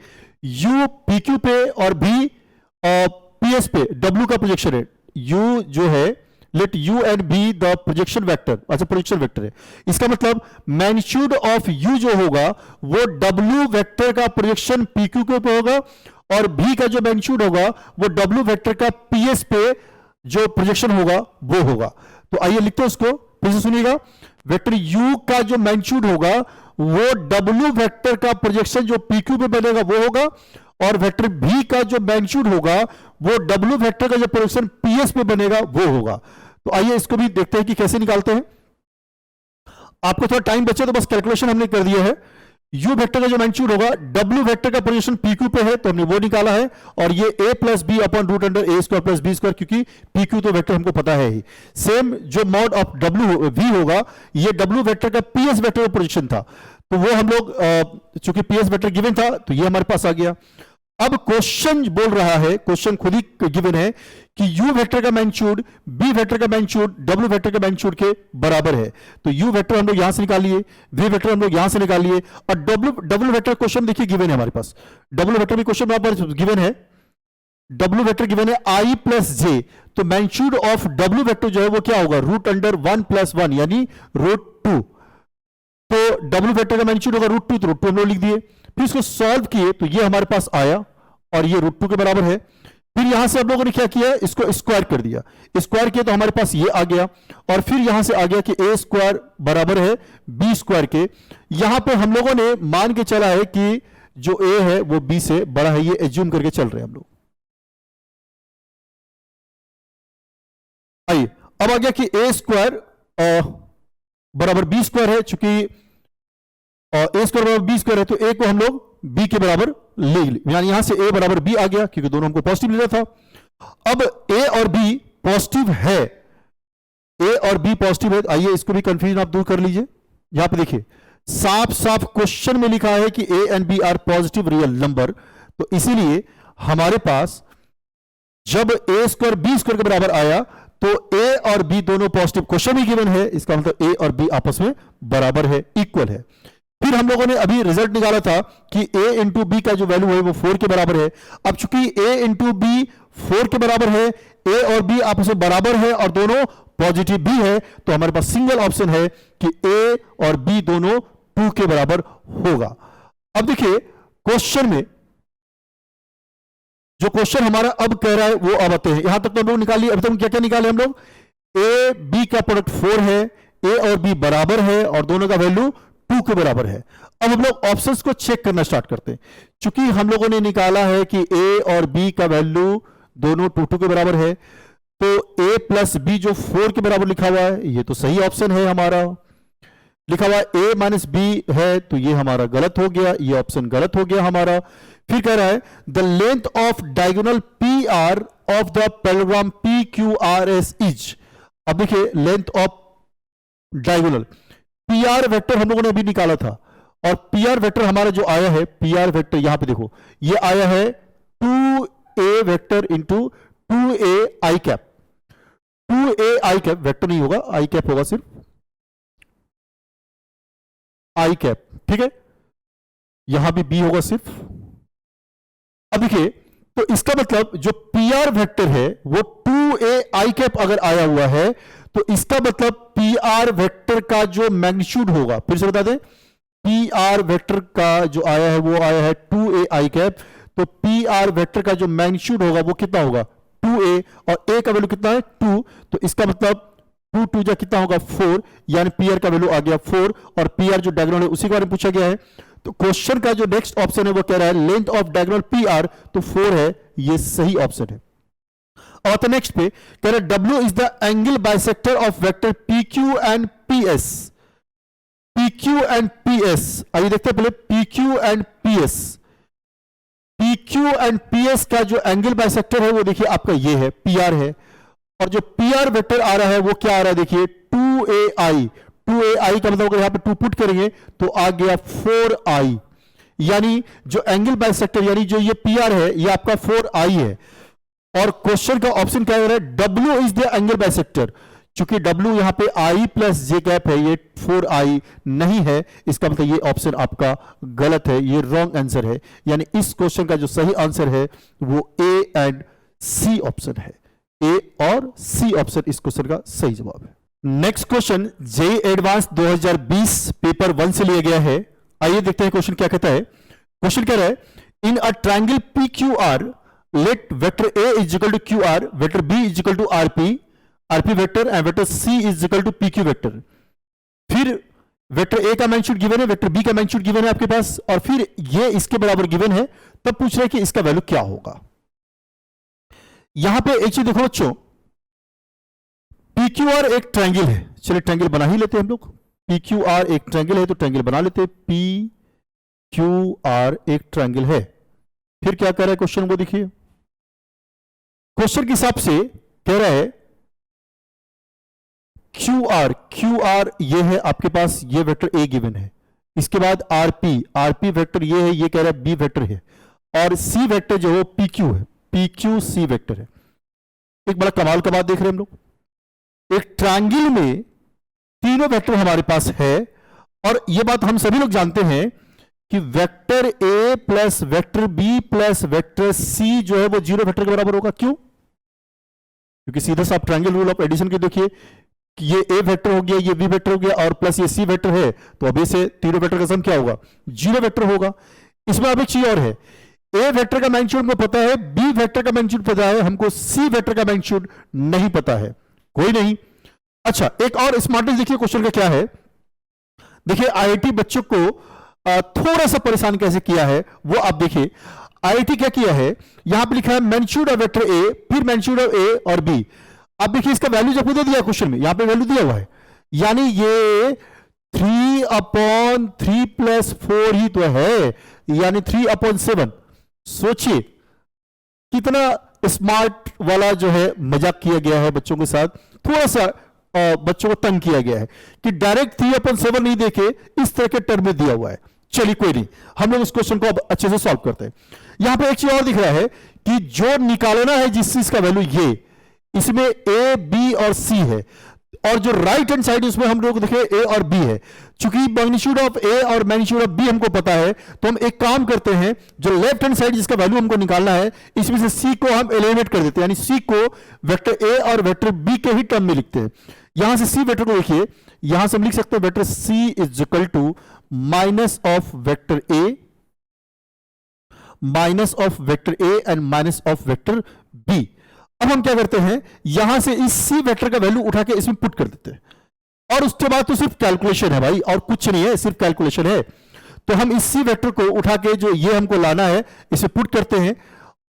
U PQ पे और B PS पे W का प्रोजेक्शन है। U जो है, let U and B the projection vector, अच्छा प्रोजेक्शन वेक्टर है, इसका मतलब मैग्नीट्यूड ऑफ U जो होगा वो W वेक्टर का प्रोजेक्शन PQ के ऊपर होगा, और B का जो मैग्नीट्यूड होगा वो W वेक्टर का PS पे जो प्रोजेक्शन होगा वो होगा। तो आइए लिखते हैं उसको, फिर से सुनिएगा। वेक्टर U का जो मैग्नीट्यूड होगा वो W वेक्टर का प्रोजेक्शन जो PQ पे बनेगा वो होगा, और वेक्टर B का जो मैग्नीट्यूड होगा वो W वेक्टर का जो प्रोजेक्शन PS पे बनेगा वो होगा। तो आइए इसको भी देखते हैं कि कैसे निकालते हैं। आपको थोड़ा टाइम बचे तो बस कैलकुलेशन हमने कर दिया है। U वेक्टर का जो मैग्नीट्यूड होगा W वेक्टर का प्रोजेक्शन PQ पे है तो हमने वो निकाला है, और ये A plus B upon root under A square plus B square, क्योंकि PQ तो वेक्टर हमको पता है ही। सेम जो मॉड ऑफ W V होगा, ये W वेक्टर का PS वेक्टर का प्रोजेक्शन था, तो वो हम लोग चूंकि PS वेक्टर गिवन था तो ये हमारे पास आ गया। अब क्वेश्चन बोल रहा है, क्वेश्चन खुद ही गिवन है कि U वेक्टर का मैग्नीट्यूड B वेक्टर का मैग्नीट्यूड W वेक्टर का मैग्नीट्यूड के बराबर है। तो U वेक्टर हम लोग यहां से निकाल लिए, V वेक्टर हम लोग यहां से निकाल लिए, और W वेक्टर क्वेश्चन देखिए गिवन है हमारे पास। W वेक्टर भी क्वेश्चन यहां पर गिवन है, W वेक्टर गिवन है I प्लस J। तो मैग्नीट्यूड ऑफ W वेक्टर जो है वो क्या होगा, रूट अंडर 1 प्लस 1 यानी रूट 2। तो W वेक्टर का मैग्नीट्यूड होगा रूट 2, तो रूट 2 हम लोग लिख दिए। फिर इसको सॉल्व किए तो ये हमारे पास आया, और ये √2 के बराबर है। फिर यहां से हम लोगों ने क्या किया, इसको स्क्वायर कर दिया, स्क्वायर किया तो हमारे पास ये आ गया, और फिर यहां से आ गया कि a स्क्वायर बराबर है b स्क्वायर के। यहां पे हम लोगों ने मान के चला है कि जो a है वो b से बड़ा है, ये एज्यूम करके चल रहे हैं हम लोग। आइए अब आ गया कि a स्क्वायर बराबर b स्क्वायर है, चूंकि a स्क्वायर बराबर b स्क्वायर है तो a को हम लोग b के बराबर ले ली, यानी यहां से a बराबर b आ गया, क्योंकि दोनों हमको पॉजिटिव लेना था। अब a और b पॉजिटिव है, a और b पॉजिटिव है, आइए इसको भी कंफ्यूजन आप दूर कर लीजिए। यहां पे देखिए साफ साफ क्वेश्चन में लिखा है कि a and b are positive real number, तो इसीलिए हमारे पास जब a स्क्वायर b स्क्वायर के बराबर आया तो a और b दोनों पॉजिटिव, क्वेश्चन भी गिवन है, इसका मतलब a और b आपस में बराबर है, इक्वल है। फिर हम लोगों ने अभी रिजल्ट निकाला था कि a इंटू बी का जो वैल्यू है वो 4 के बराबर है। अब चूंकि a इंटू बी 4 के बराबर है, a और b आपस में बराबर है और दोनों पॉजिटिव भी है, तो हमारे पास सिंगल ऑप्शन है कि a और b दोनों 2 के बराबर होगा। अब देखिए क्वेश्चन में जो क्वेश्चन हमारा अब कह रहा है वो अब आते हैं, यहां तक तो हम लोग निकाल लिए। अब तक क्या क्या निकाले हम लोग, a b का प्रोडक्ट 4 है, a और b बराबर है और दोनों का वैल्यू 2 के बराबर है। अब हम लोग ऑप्शंस को चेक करना स्टार्ट करते हैं। चूंकि हम लोगों ने निकाला है कि a और b का वैल्यू दोनों 2 के बराबर है, तो a प्लस b जो 4 के बराबर लिखा हुआ है ये तो सही ऑप्शन है हमारा। लिखा हुआ a माइनस बी है तो ये हमारा गलत हो गया, ये ऑप्शन गलत हो गया हमारा। फिर कह रहा है the length of diagonal P R of the parallelogram P Q R S is. अब देखिए length of diagonal P R vector हम लोगों ने अभी निकाला था, और पी आर वेक्टर हमारा जो आया है, पी आर वेक्टर यहां पे देखो ये आया है 2a वेक्टर इंटू 2a आई कैप। 2a आई कैप वेक्टर नहीं होगा, आई कैप होगा, सिर्फ आई कैप, ठीक है। यहां भी b होगा सिर्फ। अब देखिए तो इसका मतलब जो पी आर वेक्टर है वो 2a आई कैप अगर आया हुआ है तो इसका मतलब पी आर वेक्टर का जो मैग्नीट्यूड होगा, फिर से बता दें, पी आर वेक्टर का जो आया है वो आया है 2a आई कैप, तो पी आर वेक्टर का जो मैग्नीट्यूड होगा वो कितना होगा 2a, और a का वैल्यू कितना है 2, तो इसका मतलब 2 2 जा कितना होगा 4, यानी पी आर का वैल्यू आ गया 4, और पी आर जो डायगोनल है उसी के बारे में पूछा गया है। तो क्वेश्चन का जो नेक्स्ट ऑप्शन है वो कह रहा है length of diagonal P R, तो 4 है, ये सही ऑप्शन है। और तो नेक्स्ट पे कह रहा है W is the angle bisector of vector PQ and PS। PQ and PS, आइए देखते हैं पहले PQ and PS। PQ and PS का जो एंगल बाइसेक्टर है वो देखिए आपका ये है, PR है, और जो PR वेक्टर आ रहा है वो क्या आ रहा है देखिए 2AI। 2AI का मतलब अगर यहां पे 2 पुट करेंगे तो आ गया 4I, यानी जो एंगल बाइसेक्टर यानी जो ये PR है ये आपका 4I है। और क्वेश्चन का ऑप्शन क्या है W is the angle bisector, चूंकि W यहां पे I प्लस जे कैप है, ये 4I नहीं है, इसका मतलब ये ऑप्शन आपका गलत है, ये रॉन्ग आंसर है। यानी इस क्वेश्चन का जो सही आंसर है वो A एंड C ऑप्शन है, A और C ऑप्शन इस क्वेश्चन का सही जवाब है। Next question JEE advance 2020 paper 1 से लिया गया है। आइए देखते हैं क्वेश्चन क्या कहता है। क्वेश्चन कह रहा है in a triangle PQR let vector A is equal to QR, vector B is equal to RP vector and vector C is equal to PQ vector। फिर वेक्टर A का मैग्नीट्यूड गिवन है, vector B का magnitude given है आपके पास, और फिर ये इसके बराबर गिवन है, तब पूछ रहे हैं कि इसका वैल्यू क्या होगा। यहां पे एक चीज देखो बच्चों, PQR एक ट्रायंगल है, चलिए ट्रायंगल बना ही लेते हैं हम लोग। PQR एक ट्रायंगल है तो ट्रायंगल बना लेते हैं, PQR एक ट्रायंगल है। फिर क्या कह रहा है क्वेश्चन को देखिए, क्वेश्चन के हिसाब से कह रहा है QR ये है आपके पास, ये वेक्टर A गिवन है, इसके बाद RP वेक्टर ये है, ये कह रहा है B वेक्टर है, और C वेक्टर जो है PQ है, PQ C वेक्टर है। एक बड़ा कमाल का बात देख रहे हैं हम लोग, एक ट्रायंगल में तीनों वेक्टर हमारे पास है, और ये बात हम सभी लोग जानते हैं कि vector A plus vector B plus vector C जो है वो 0 वेक्टर के बराबर होगा। क्यों? क्योंकि सीधा सा आप ट्रायंगल रूल ऑफ एडिशन के देखिए कि ये A वेक्टर हो गया, ये B वेक्टर हो गया, और प्लस ये C वेक्टर है, तो अब से तीनों वेक्टर का सम क्या होगा 0 वेक्टर होगा। इसमें अब एक चीज और है, ए वेक्टर का मैग्नीट्यूड हमको पता है, बी वेक्टर का मैग्नीट्यूड पता है, हमको सी वेक्टर का मैग्नीट्यूड नहीं पता है। कोई नहीं। अच्छा, एक और स्मार्टनेस देखिए क्वेश्चन का क्या है। देखिए आईआईटी बच्चों को थोड़ा सा परेशान कैसे किया है वो आप देखिए। आईआईटी क्या किया है, यहां पे लिखा है मैग्नीट्यूड ऑफ वेक्टर ए, फिर मैग्नीट्यूड ऑफ ए और बी। अब देखिए इसका वैल्यू जब दे दिया क्वेश्चन में, यहां पे वैल्यू दिया हुआ है, यानी ये 3/3 + 4 ही तो है, यानी 3/7। सोचिए कितना स्मार्ट वाला जो है मजाक किया गया है बच्चों के साथ, थोड़ा सा बच्चों को तंग किया गया है कि डायरेक्ट 3/7 नहीं देके इस तरह के टर्म में दिया हुआ है। चलिए कोई नहीं, हम लोग इस क्वेश्चन को अब अच्छे से सॉल्व करते हैं। यहां पे एक चीज और दिख रहा है कि जो निकालना है जिस चीज का वैल्यू, ये इसमें ए बी और सी है, और जो राइट हैंड साइड उसमें हम लोग देखे ए और बी है। चूंकि मैग्नीट्यूड ऑफ ए और मैग्नीट्यूड ऑफ बी हमको पता है, तो हम एक काम करते हैं, जो लेफ्ट हैंड साइड जिसका वैल्यू हमको निकालना है, इसमें से सी को हम एलिमिनेट कर देते हैं, यानी सी को वेक्टर ए और वेक्टर बी के ही टर्म में लिखते हैं। यहां से सी वेक्टर को देखिए, यहां से हम लिख सकते हैं vector C is equal to minus of vector A, minus of vector A and minus of vector B. अब हम क्या करते हैं, यहां से इस सी वेक्टर का वैल्यू उठा के इसमें पुट कर देते हैं, और उसके बाद तो सिर्फ कैलकुलेशन है भाई, और कुछ नहीं है, सिर्फ कैलकुलेशन है। तो हम इस सी वेक्टर को उठा के जो ये हमको लाना है इसे पुट करते हैं,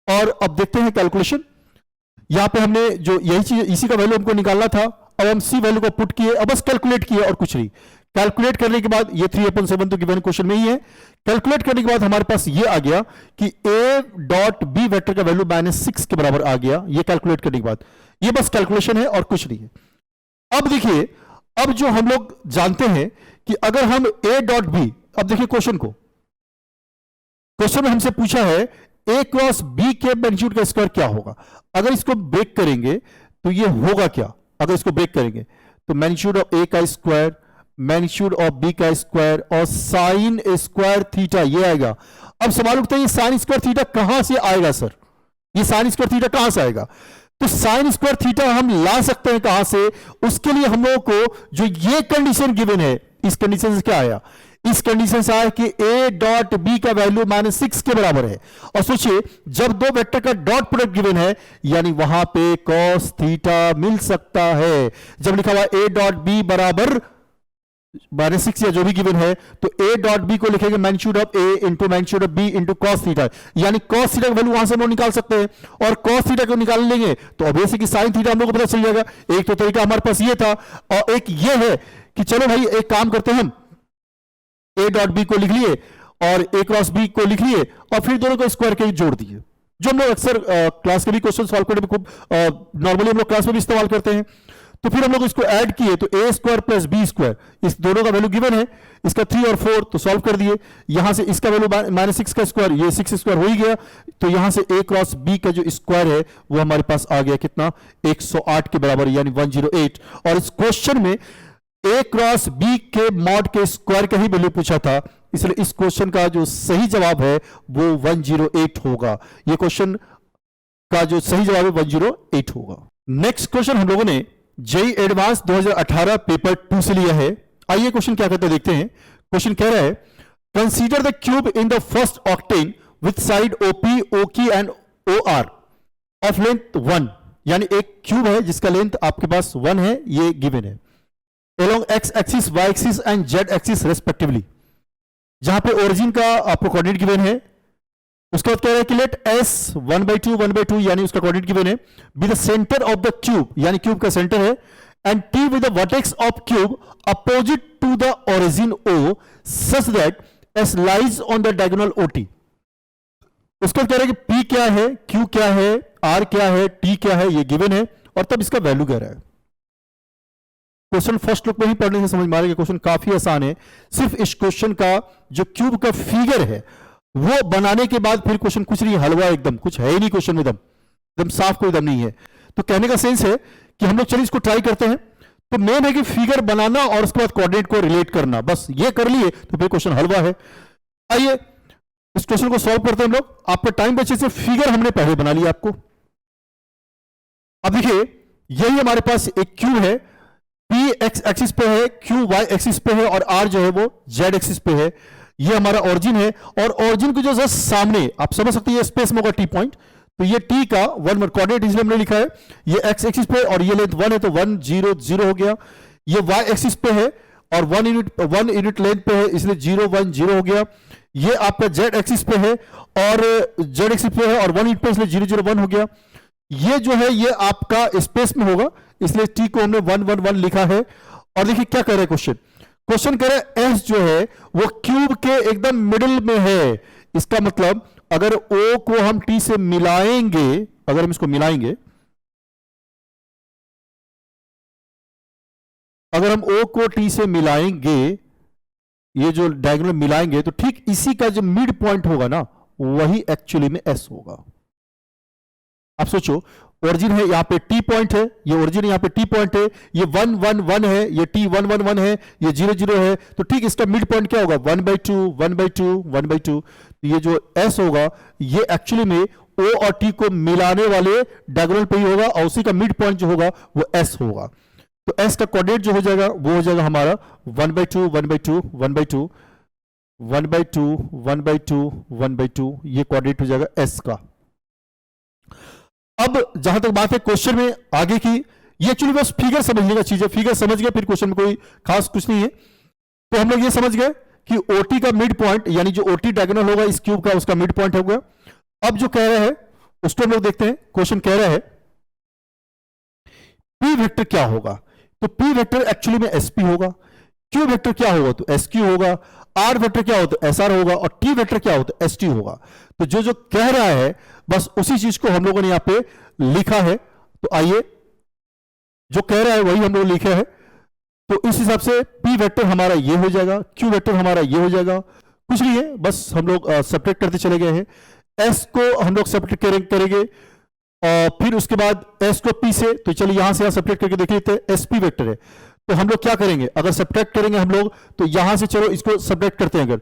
और अब देखते हैं कैलकुलेशन। यहां पे हमने जो यही चीज, इसी का वैल्यू हमको निकालना था, अब हम सी वैल्यू को पुट किए, अब बस कैलकुलेट किए और कुछ नहीं। कैलकुलेट करने के बाद ये 3/7 तो गिवन क्वेश्चन में ही है। कैलकुलेट करने के बाद हमारे पास ये आ गया कि a डॉट बी वेक्टर का वैल्यू -6 के बराबर आ गया। ये कैलकुलेट करने के बाद, ये बस कैलकुलेशन है और कुछ नहीं है। अब देखिए, अब जो हम लोग जानते हैं कि अगर हम a डॉट बी, अब देखिए क्वेश्चन को, क्वेश्चन में हमसे पूछा है a क्रॉस b के मैग्नीट्यूड का स्क्वायर क्या होगा। अगर इसको ब्रेक करेंगे तो ये होगा क्या, अगर इसको ब्रेक करेंगे तो मैग्नीट्यूड ऑफ a का स्क्वायर, मैग्नीट्यूड ऑफ बी का स्क्वायर और साइन स्क्वायर थीटा, ये आएगा। अब सवाल उठता है ये साइन स्क्वायर थीटा कहां से आएगा सर, ये साइन स्क्वायर थीटा कहां से आएगा। तो साइन स्क्वायर थीटा हम ला सकते हैं कहां से, उसके लिए हम लोगों को जो ये कंडीशन गिवन है, इस कंडीशन से क्या आया, इस कंडीशन से आया कि a डॉट बी का वैल्यू -6 के बराबर है। और सोचिए जब दो वेक्टर का डॉट प्रोडक्ट गिवन है, यानी वहां पे cos थीटा मिल सकता है। जब लिखा हुआ a डॉट बी बराबर -6 या जो भी गिवन है, तो a डॉट बी को लिखेंगे magnitude of a into magnitude of b into cos theta, यानी cos थीटा का वैल्यू वहां से हम लोग निकाल सकते हैं, और cos थीटा को निकाल लेंगे तो ऑब्वियसली कि sin थीटा हम लोग को पता चल जाएगा। एक तो तरीका हमारे पास ये था, और एक ये है कि चलो भाई एक काम करते हैं, हम a डॉट बी को लिख लिए और a क्रॉस b को लिख लिए, और फिर दोनों को स्क्वायर के जोड़ दिए, जो हम लोग अक्सर क्लास के भी क्वेश्चन सॉल्व करने में खूब नॉर्मली हम लोग क्लास में भी इस्तेमाल करते हैं। तो फिर हम लोग इसको ऐड किए तो a square plus B square, इस दोनों का वैल्यू गिवन है, इसका 3 और 4 तो सॉल्व कर दिए। यहां से इसका वैल्यू -6 का स्क्वायर, ये 6 स्क्वायर हो ही गया, तो यहां से a क्रॉस b का जो स्क्वायर है वो हमारे पास आ गया कितना, 108 के बराबर, यानी 108। और इस क्वेश्चन में a क्रॉस b के मॉड के स्क्वायर का ही वैल्यू पूछा था, इसलिए इस क्वेश्चन का जो सही जवाब है वो 108 होगा। ये क्वेश्चन का जो सही जवाब है 108 होगा। नेक्स्ट क्वेश्चन हम लोगों ने जेई एडवांस 2018 पेपर 2 से लिया है। आइए क्वेश्चन क्या कहते हैं देखते हैं। क्वेश्चन कह रहा है consider the cube in the first octane with side OP, Oki and OR of length 1, यानी एक क्यूब है जिसका लेंथ आपके पास 1 है, ये गिवन है, along x axis, y axis and z axis respectively, जहां पे ओरिजिन का आपको कोऑर्डिनेट गिवन है। उसके बाद कह रहा है कि लेट s 1/2 यानी उसका कोऑर्डिनेट गिवन है, be the centre of the cube, यानी क्यूब का सेंटर है, and t with the vertex of cube opposite to the origin o such that s lies on the diagonal ot। उसके बाद कह रहा है कि p क्या है, q क्या है, r क्या है, t क्या है, ये गिवन है, और तब इसका वैल्यू कह रहा है। क्वेश्चन फर्स्ट लुक में ही पढ़ने से समझ में आ रहा है कि क्वेश्चन काफी आसान है। सिर्फ इस क्वेश्चन का जो क्यूब का फिगर है वो बनाने के बाद फिर क्वेश्चन कुछ नहीं, हलवा एकदम, कुछ है ही नहीं क्वेश्चन में, एकदम साफ कोई दम नहीं है। तो कहने का सेंस है कि हम लोग चलिए इसको ट्राई करते हैं। तो मेन है कि फिगर बनाना और उसके बाद कोऑर्डिनेट को रिलेट करना, बस ये कर लिए तो फिर क्वेश्चन हलवा है। आइए इस क्वेश्चन को सॉल्व करते हैं हम लोग। आपका टाइम बचे से फिगर हमने पहले बना लिया आपको। अब देखिए यही हमारे पास एक क्यूब है, P x एक्सिस पे है, Q y एक्सिस पे है, और R जो है वो Z एक्सिस पे है। ये हमारा ओरिजिन है, और ओरिजिन को जो जस्ट सामने आप समझ सकते हैं, ये स्पेस में होगा टी पॉइंट, तो ये टी का 1 कोऑर्डिनेट इसलिए हमने लिखा है, ये एक्स एक्सिस पे और ये लेंथ 1 है तो 1 0 0 हो गया। ये वाई एक्सिस पे है और 1 यूनिट लेंथ पे है इसलिए 0 1 0 हो गया। ये आपका जेड एक्सिस पे है और जेड एक्सिस पे है और 1 यूनिट पे इसलिए 0 0 1 हो गया। ये जो है ये आपका स्पेस में होगा इसलिए टी को हमने 1 1 1 लिखा है। और देखिए क्या कह रहे हैं क्वेश्चन कह रहे हैं एस जो है वो क्यूब के एकदम मिडिल में है। इसका मतलब अगर ओ को हम टी से मिलाएंगे, अगर हम इसको मिलाएंगे, अगर हम ओ को टी से मिलाएंगे, ये जो डायगोनल मिलाएंगे, तो ठीक इसी का जो मिड पॉइंट होगा ना वही एक्चुअली में एस होगा। आप सोचो ओरिजिन है यहां पे टी पॉइंट है, ये ओरिजिन यहां पे टी पॉइंट है, ये 1 1 1 है, ये टी 1 1 1 है, ये 0 0 है, तो ठीक इसका मिड पॉइंट क्या होगा 1/2 1/2 1/2। ये जो एस होगा ये एक्चुअली में ओ और टी को मिलाने वाले डायगोनल पे ही होगा और उसी का मिड पॉइंट जो होगा वो एस होगा। तो एस का कोऑर्डिनेट जो हो जाएगा वो हो जाएगा हमारा 1/2 1/2 1/2 1/2 1/2 1/2, ये कोऑर्डिनेट हो जाएगा एस का। अब जहां तक बात है क्वेश्चन में आगे की, ये एक्चुअली बस फिगर समझने का चीज है, फिगर समझ गए फिर क्वेश्चन में कोई खास कुछ नहीं है। तो हम लोग ये समझ गए कि ओटी का मिड पॉइंट यानी जो ओटी डायगोनल होगा इस क्यूब का उसका मिड पॉइंट होगा। अब जो कह रहा है उसको हम लोग देखते हैं। क्वेश्चन कह रहा है पी वेक्टर क्या होगा, तो पी वेक्टर एक्चुअली में एसपी होगा। क्यू वेक्टर क्या होगा तो एस क्यू होगा। आर वेक्टर क्या होता है एस आर होगा और टी वेक्टर क्या होता है एस टी होगा। तो जो जो कह रहा है बस उसी चीज को हम लोगों ने यहां पे लिखा है। तो आइए जो कह रहा है वही हम लोग लिखे हैं। तो इस हिसाब से पी वेक्टर हमारा ये हो जाएगा, क्यू वेक्टर हमारा ये हो जाएगा, कुछ नहीं है बस हम लोग सब्ट्रैक्ट करते चले गए हैं। एस को हम लोग सब्ट्रैक्ट करेंगे और फिर उसके बाद एस को पी से, तो चलिए यहां से यहां सब्ट्रैक्ट करके देख लेते हैं। एस पी वेक्टर है तो हम लोग क्या करेंगे, अगर सब्ट्रैक्ट करेंगे हम लोग तो यहां से चलो इसको सब्ट्रैक्ट करते हैं। अगर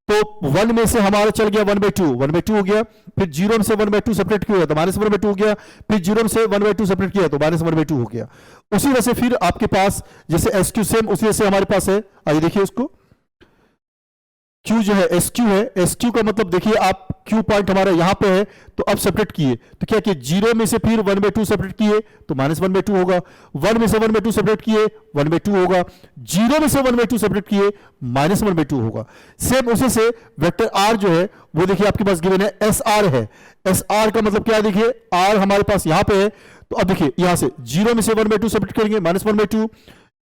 तो 1 में से हमारा चल गया 1/2 हो गया, फिर 0 में से 1/2 सब्ट्रैक्ट किया तो -1/2 हो गया, फिर 0 में से 1/2 सब्ट्रैक्ट किया तो -1/2 हो गया। उसी वजह से फिर आपके पास जैसे एस क्यू सेम उसी वजह से हमारे पास है। आइए देखिए उसको, क्यू जो है एस क्यू है, एस क्यू का मतलब देखिए आप क्यू पॉइंट हमारा यहां पे है तो अब सेपरेट किए तो क्या किए 0 में से फिर 1/2 सेपरेट किए तो -1/2 होगा, 1 में से 1/2 सेपरेट किए 1/2 होगा, 0 में से 1/2 सेपरेट किए -1/2 होगा। सेम उसी से वेक्टर आर जो है वो देखिए आपके पास गिवन है एस आर है। एस आर का मतलब क्या है देखिए आर हमारे पास यहां पे है तो अब देखिए यहां से 0 में से 1/2 सेपरेट करेंगे -1/2,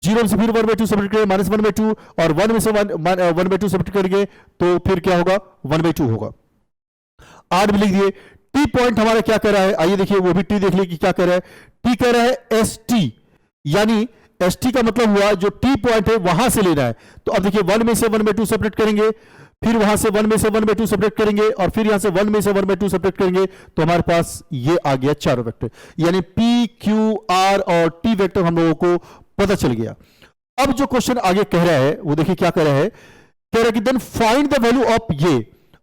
0 से फिर 1/2 सेपरेट करेंगे -1/2 और 1 में से 1/2 सेपरेट करेंगे तो फिर क्या होगा 1/2 होगा। आर भी लिख दिए। टी पॉइंट हमारा क्या कह रहा है, आइए देखिए वो भी टी देख लीजिए कि क्या कह रहा है। टी कह रहा है एस टी, यानी एस टी का मतलब हुआ जो टी पॉइंट है वहां से लेना है। तो अब देखिए 1 में से 1/2 सेपरेट करेंगे, फिर वहां से 1 में से 1/2 सेपरेट करेंगे और फिर यहां से 1 में से 1/2 सेपरेट करेंगे तो हमारे पास ये आ गया चारों वेक्टर, यानी पी क्यू आर और टी वेक्टर हम लोगों को पता चल गया। अब जो क्वेश्चन आगे कह रहा है वो देखिए क्या कह रहा है, कह रहा है कि then find the value of ये।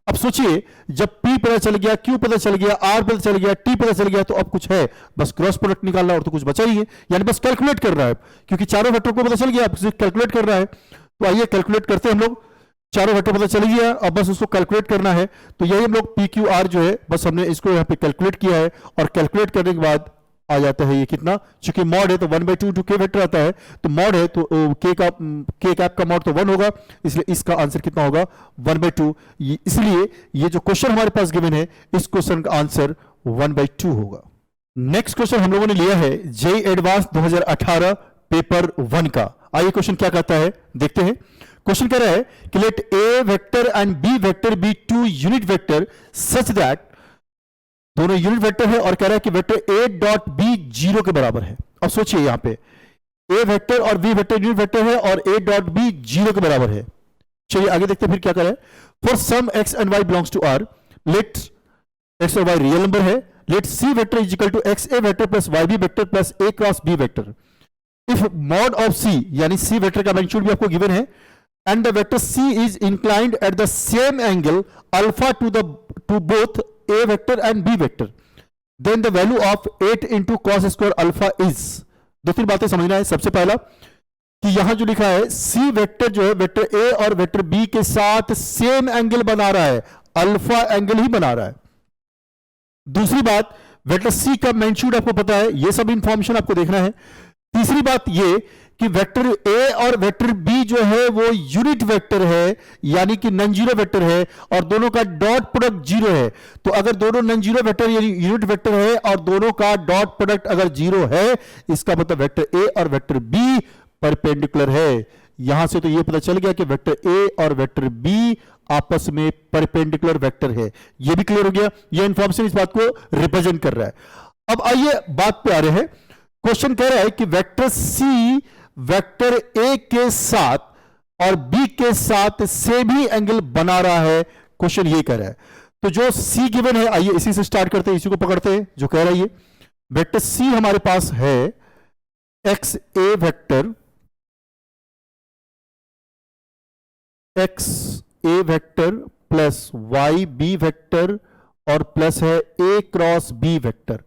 अब सोचिए जब P पता चल गया, Q पता चल गया, R पता चल गया, T पता चल गया तो अब कुछ है बस क्रॉस प्रोडक्ट निकालना और तो कुछ बचा ही है, यानी बस कैलकुलेट कर रहा है क्योंकि चारों वेक्टर को पता चल गया, अब कैलकुलेट कर रहा है। तो आइए कैलकुलेट करते हैं हम लोग। चारों वेक्टर पता चल गया अब बस उसको कैलकुलेट करना है। तो यही हम लोग P Q R जो है बस हमने इसको यहाँ पे कैलकुलेट किया है और कैलकुलेट करने के बाद आ जाता है ये कितना, चूंकि मॉड है तो 1/2 के वेक्टर आता है तो मॉड है तो के कैप का मॉड तो 1 होगा, इसलिए इसका आंसर कितना होगा 1/2। इसलिए ये जो क्वेश्चन हमारे पास गिवन है इस क्वेश्चन का आंसर 1/2 होगा। नेक्स्ट क्वेश्चन हम लोगों ने लिया है जेईई एडवांस 2018 पेपर 1 का। आइए क्वेश्चन क्या कहता है देखते हैं। क्वेश्चन कह रहा है कि let A vector and B vector be 2 unit vector such that, दोनों यूनिट वेक्टर है और कह रहा है कि वेक्टर ए डॉट बी 0 के बराबर है। अब सोचिए यहां पे ए वेक्टर और बी वेक्टर यूनिट वेक्टर है और ए डॉट बी 0 के बराबर है। चलिए आगे देखते हैं फिर क्या कर रहा है। For some x and y belongs to R, let x और वाई रियल नंबर है, let c vector is equal to x A vector plus Y B vector plus A cross B vector. If mod of c, यानी c vector का magnitude भी आपको given है, and the vector C is inclined at the same angle alpha to both A vector and B vector, then the value of 8 into cos square alpha is। दो तीन बातें समझना है। सबसे पहला कि यहां जो लिखा है सी वेक्टर जो है वेक्टर ए और वेक्टर बी के साथ सेम एंगल बना रहा है, अल्फा एंगल ही बना रहा है। दूसरी बात, वेक्टर सी का मैग्नीट्यूड आपको पता है, ये सब इंफॉर्मेशन आपको देखना है। तीसरी बात ये कि वेक्टर ए और वेक्टर बी जो है वो यूनिट वेक्टर है, यानी कि नॉन जीरो वेक्टर है, और दोनों का डॉट प्रोडक्ट जीरो है। तो अगर दोनों नॉन जीरो वेक्टर यानी यूनिट वेक्टर है और दोनों का डॉट प्रोडक्ट अगर जीरो है, इसका मतलब वेक्टर ए और वेक्टर बी परपेंडिकुलर है। यहां से तो यह पता चल गया कि वेक्टर ए और वेक्टर बी आपस में परपेंडिकुलर वेक्टर है। यह भी क्लियर हो गया, यह इंफॉर्मेशन इस बात को रिप्रेजेंट कर रहा है। अब आइए बात पे आ रहे हैं। क्वेश्चन कह रहा है कि वेक्टर सी वेक्टर ए के साथ और बी के साथ सेम ही एंगल बना रहा है, क्वेश्चन ये कह रहा है। तो जो सी गिवन है, आइए इसी से स्टार्ट करते हैं, इसी को पकड़ते हैं जो कह रहा है ये। वेक्टर सी हमारे पास है एक्स ए वेक्टर, एक्स ए vector plus Y B vector और प्लस है ए क्रॉस बी वेक्टर।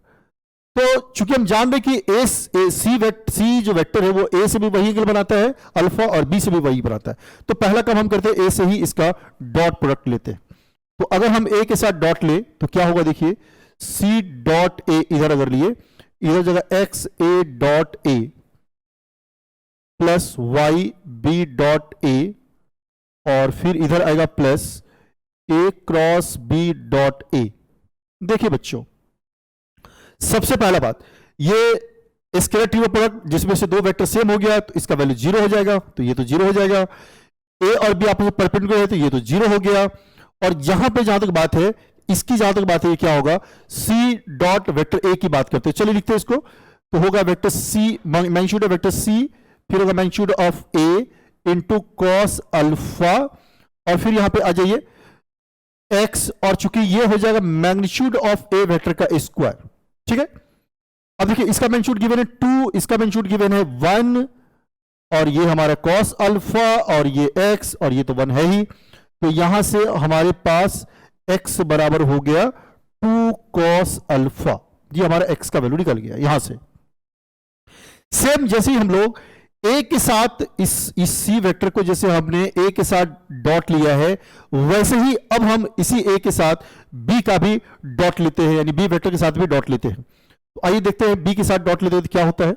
तो चूंकि हम जान रहे कि सी जो वेक्टर है वो ए से भी वही एंगल बनाता है अल्फा और बी से भी वही बनाता है, तो पहला काम हम करते हैं ए से ही इसका डॉट प्रोडक्ट लेते हैं। तो अगर हम ए के साथ डॉट ले तो क्या होगा, देखिए सी डॉट ए इधर अगर लिए, इधर जगह X A dot A plus Y B dot A और फिर इधर आएगा plus A cross B dot A. देखिए बच्चों, सबसे पहला बात, ये स्केलर ट्री प्रोडक्ट जिसमें से दो वेक्टर सेम हो गया तो इसका वैल्यू जीरो हो जाएगा, तो ये तो जीरो हो जाएगा। ए और बी आपस में परपेंडिकुलर है तो ये तो जीरो हो गया। और यहां पे जहां तक बात है, इसकी जहां तक बात है, ये क्या होगा, सी डॉट वेक्टर ए की बात करते हैं। चलिए लिखते हैं इसको। तो होगा vector C, magnitude of vector C, फिर होगा magnitude of A into cos alpha, और फिर यहां पे आ जाइए एक्स, और चूंकि ये हो जाएगा मैग्नीट्यूड ऑफ ए वेक्टर का स्क्वायर, ठीक है। अब देखिए इसका मैग्नीट्यूड गिवन है 2, इसका मैग्नीट्यूड गिवन है 1, और ये हमारा कॉस अल्फा और ये x, और ये तो 1 है ही। तो यहां से हमारे पास x बराबर हो गया 2 कॉस अल्फा, ये हमारा x का वैल्यू निकल गया यहां से। सेम जैसे ही हम लोग a के साथ इस सी वेक्टर को जैसे हमने a के साथ डॉट लिया है, वैसे ही अब हम इसी a के साथ b का भी डॉट लेते हैं, यानी b वेक्टर के साथ भी डॉट लेते हैं। तो आइए देखते हैं b के साथ डॉट लेते हैं तो क्या होता है।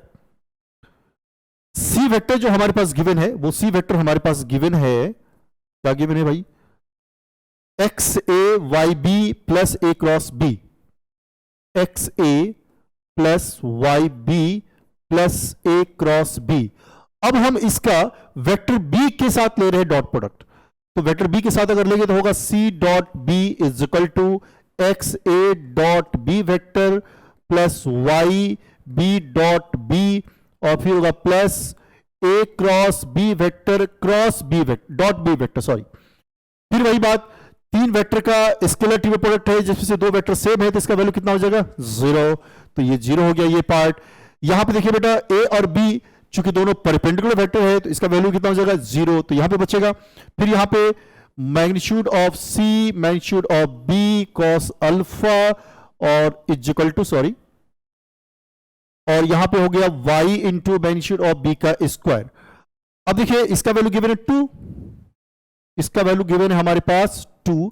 सी वेक्टर जो हमारे पास गिवन है, वो सी वेक्टर हमारे पास गिवन है, क्या गिवन है भाई, एक्स ए वाई बी प्लस ए क्रॉस बी, एक्स ए प्लस वाई बी प्लस ए क्रॉस बी। अब हम इसका वेक्टर बी के साथ ले रहे हैं डॉट प्रोडक्ट। तो वेक्टर बी के साथ अगर लेंगे तो होगा c dot b is equal to x A dot b vector plus Y B dot b, और फिर होगा प्लस ए cross B vector cross B vector dot b vector, sorry. फिर वही बात, तीन वेक्टर का स्केलर ट्री प्रोडक्ट है जिसमें से दो वेक्टर सेम है, तो इसका वैल्यू कितना हो जाएगा, 0। तो ये 0 हो गया ये पार्ट। यहां पे देखिए बेटा ए और बी चूंकि दोनों परपेंडिकुलर वेक्टर है तो इसका वैल्यू कितना हो जाएगा, 0, तो यहां पे बचेगा। फिर यहां पे magnitude of C magnitude of B cos alpha और इज इक्वल टू, सॉरी, और यहां पे हो गया y into magnitude of b का स्क्वायर। अब देखिए इसका वैल्यू गिवन है 2, इसका वैल्यू गिवन है हमारे पास 2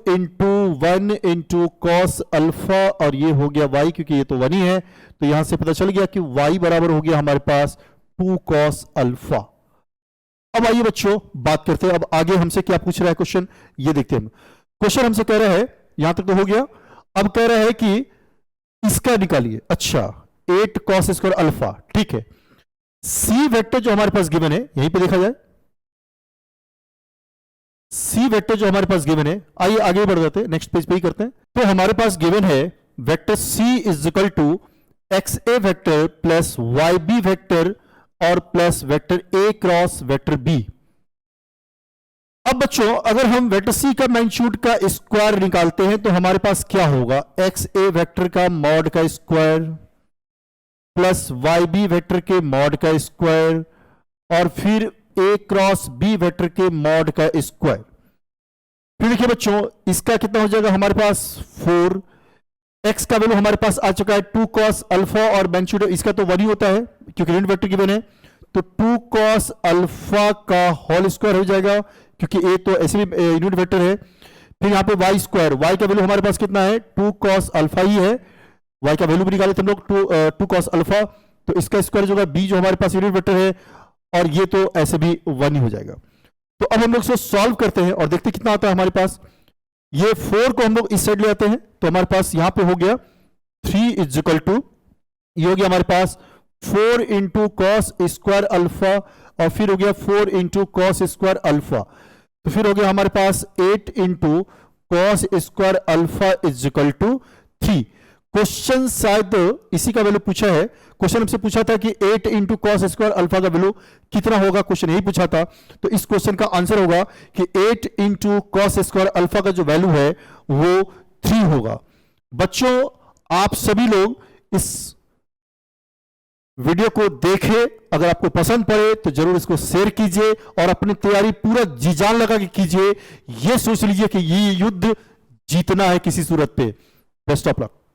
इंटू 1 इंटू कॉस अल्फा, और ये हो गया y क्योंकि ये तो 1 ही है, तो यहां से पता चल गया कि y बराबर हो गया हमारे पास 2 कॉस अल्फा। अब आइए बच्चों बात करते हैं, अब आगे हमसे क्या पूछ रहा है क्वेश्चन, ये देखते हैं हम। क्वेश्चन हमसे कह रहा है, यहां तक तो हो गया, अब कह रहा है कि इसका निकालिए। अच्छा, 8 कॉस स्क्वायर अल्फा, ठीक है। सी वेक्टर जो हमारे पास गिवन है, यहीं पे देखा जाए, सी वेक्टर जो हमारे पास गिवन है, आइए आगे बढ़ जाते हैं, नेक्स्ट पेज पे ही करते हैं। तो हमारे पास गिवन है vector C is equal to x A vector plus Y B vector और प्लस वेक्टर ए क्रॉस वेक्टर बी। अब बच्चों अगर हम वेक्टर सी का मैग्नीट्यूड का स्क्वायर निकालते हैं तो हमारे पास क्या होगा, एक्स ए वेक्टर का मॉड का square plus Y B vector के मॉड का स्क्वायर और फिर ए क्रॉस बी वेक्टर के मॉड का स्क्वायर। फिर देखिए बच्चों इसका कितना हो जाएगा हमारे पास 4, एक्स का वैल्यू हमारे पास आ चुका है 2 कॉस अल्फा और मैग्नीट्यूड इसका तो 1 ही होता है क्योंकि यूनिट वेक्टर गिवन है, तो 2 cos अल्फा का होल स्क्वायर हो जाएगा, क्योंकि ए तो ऐसे भी यूनिट वेक्टर है। फिर यहाँ पे वाई स्क्वायर, वाई का वैल्यू हमारे पास कितना है, 2 cos अल्फा ही है, वाई का वैल्यू भी निकाले थे हम लोग 2 cos अल्फा, तो इसका स्क्वायर जो होगा बी जो हमारे पास यूनिट वेक्टर है, और ये तो ऐसे भी 1 ही हो जाएगा। तो अब हम लोग इसको सॉल्व करते हैं और देखते हैं कितना आता है हमारे पास। ये 4 को हम लोग इस साइड ले आते हैं, तो हमारे पास यहां पे हो गया 3 इज इक्वल टू, ये हो गया हमारे पास 4 इंटू कॉस स्क्वायर अल्फा, और फिर हो गया 4 इंटू कॉस स्क्वायर अल्फा, तो फिर हो गया हमारे पास 8 into cos square alpha is equal to 3। Question शायद इसी का वैल्यू पूछा है, क्वेश्चन हमसे पूछा था कि 8 इंटू कॉस स्क्वायर अल्फा का वैल्यू कितना होगा, क्वेश्चन यही पूछा था। तो इस क्वेश्चन का आंसर होगा कि 8 इंटू कॉस स्क्वायर अल्फा का जो वैल्यू है वो 3 होगा। बच्चों, आप सभी लोग इस वीडियो को देखें, अगर आपको पसंद पड़े तो जरूर इसको शेयर कीजिए और अपनी तैयारी पूरा जी जान लगा के कीजिए। यह सोच लीजिए कि ये युद्ध जीतना है किसी सूरत पे। Best of luck.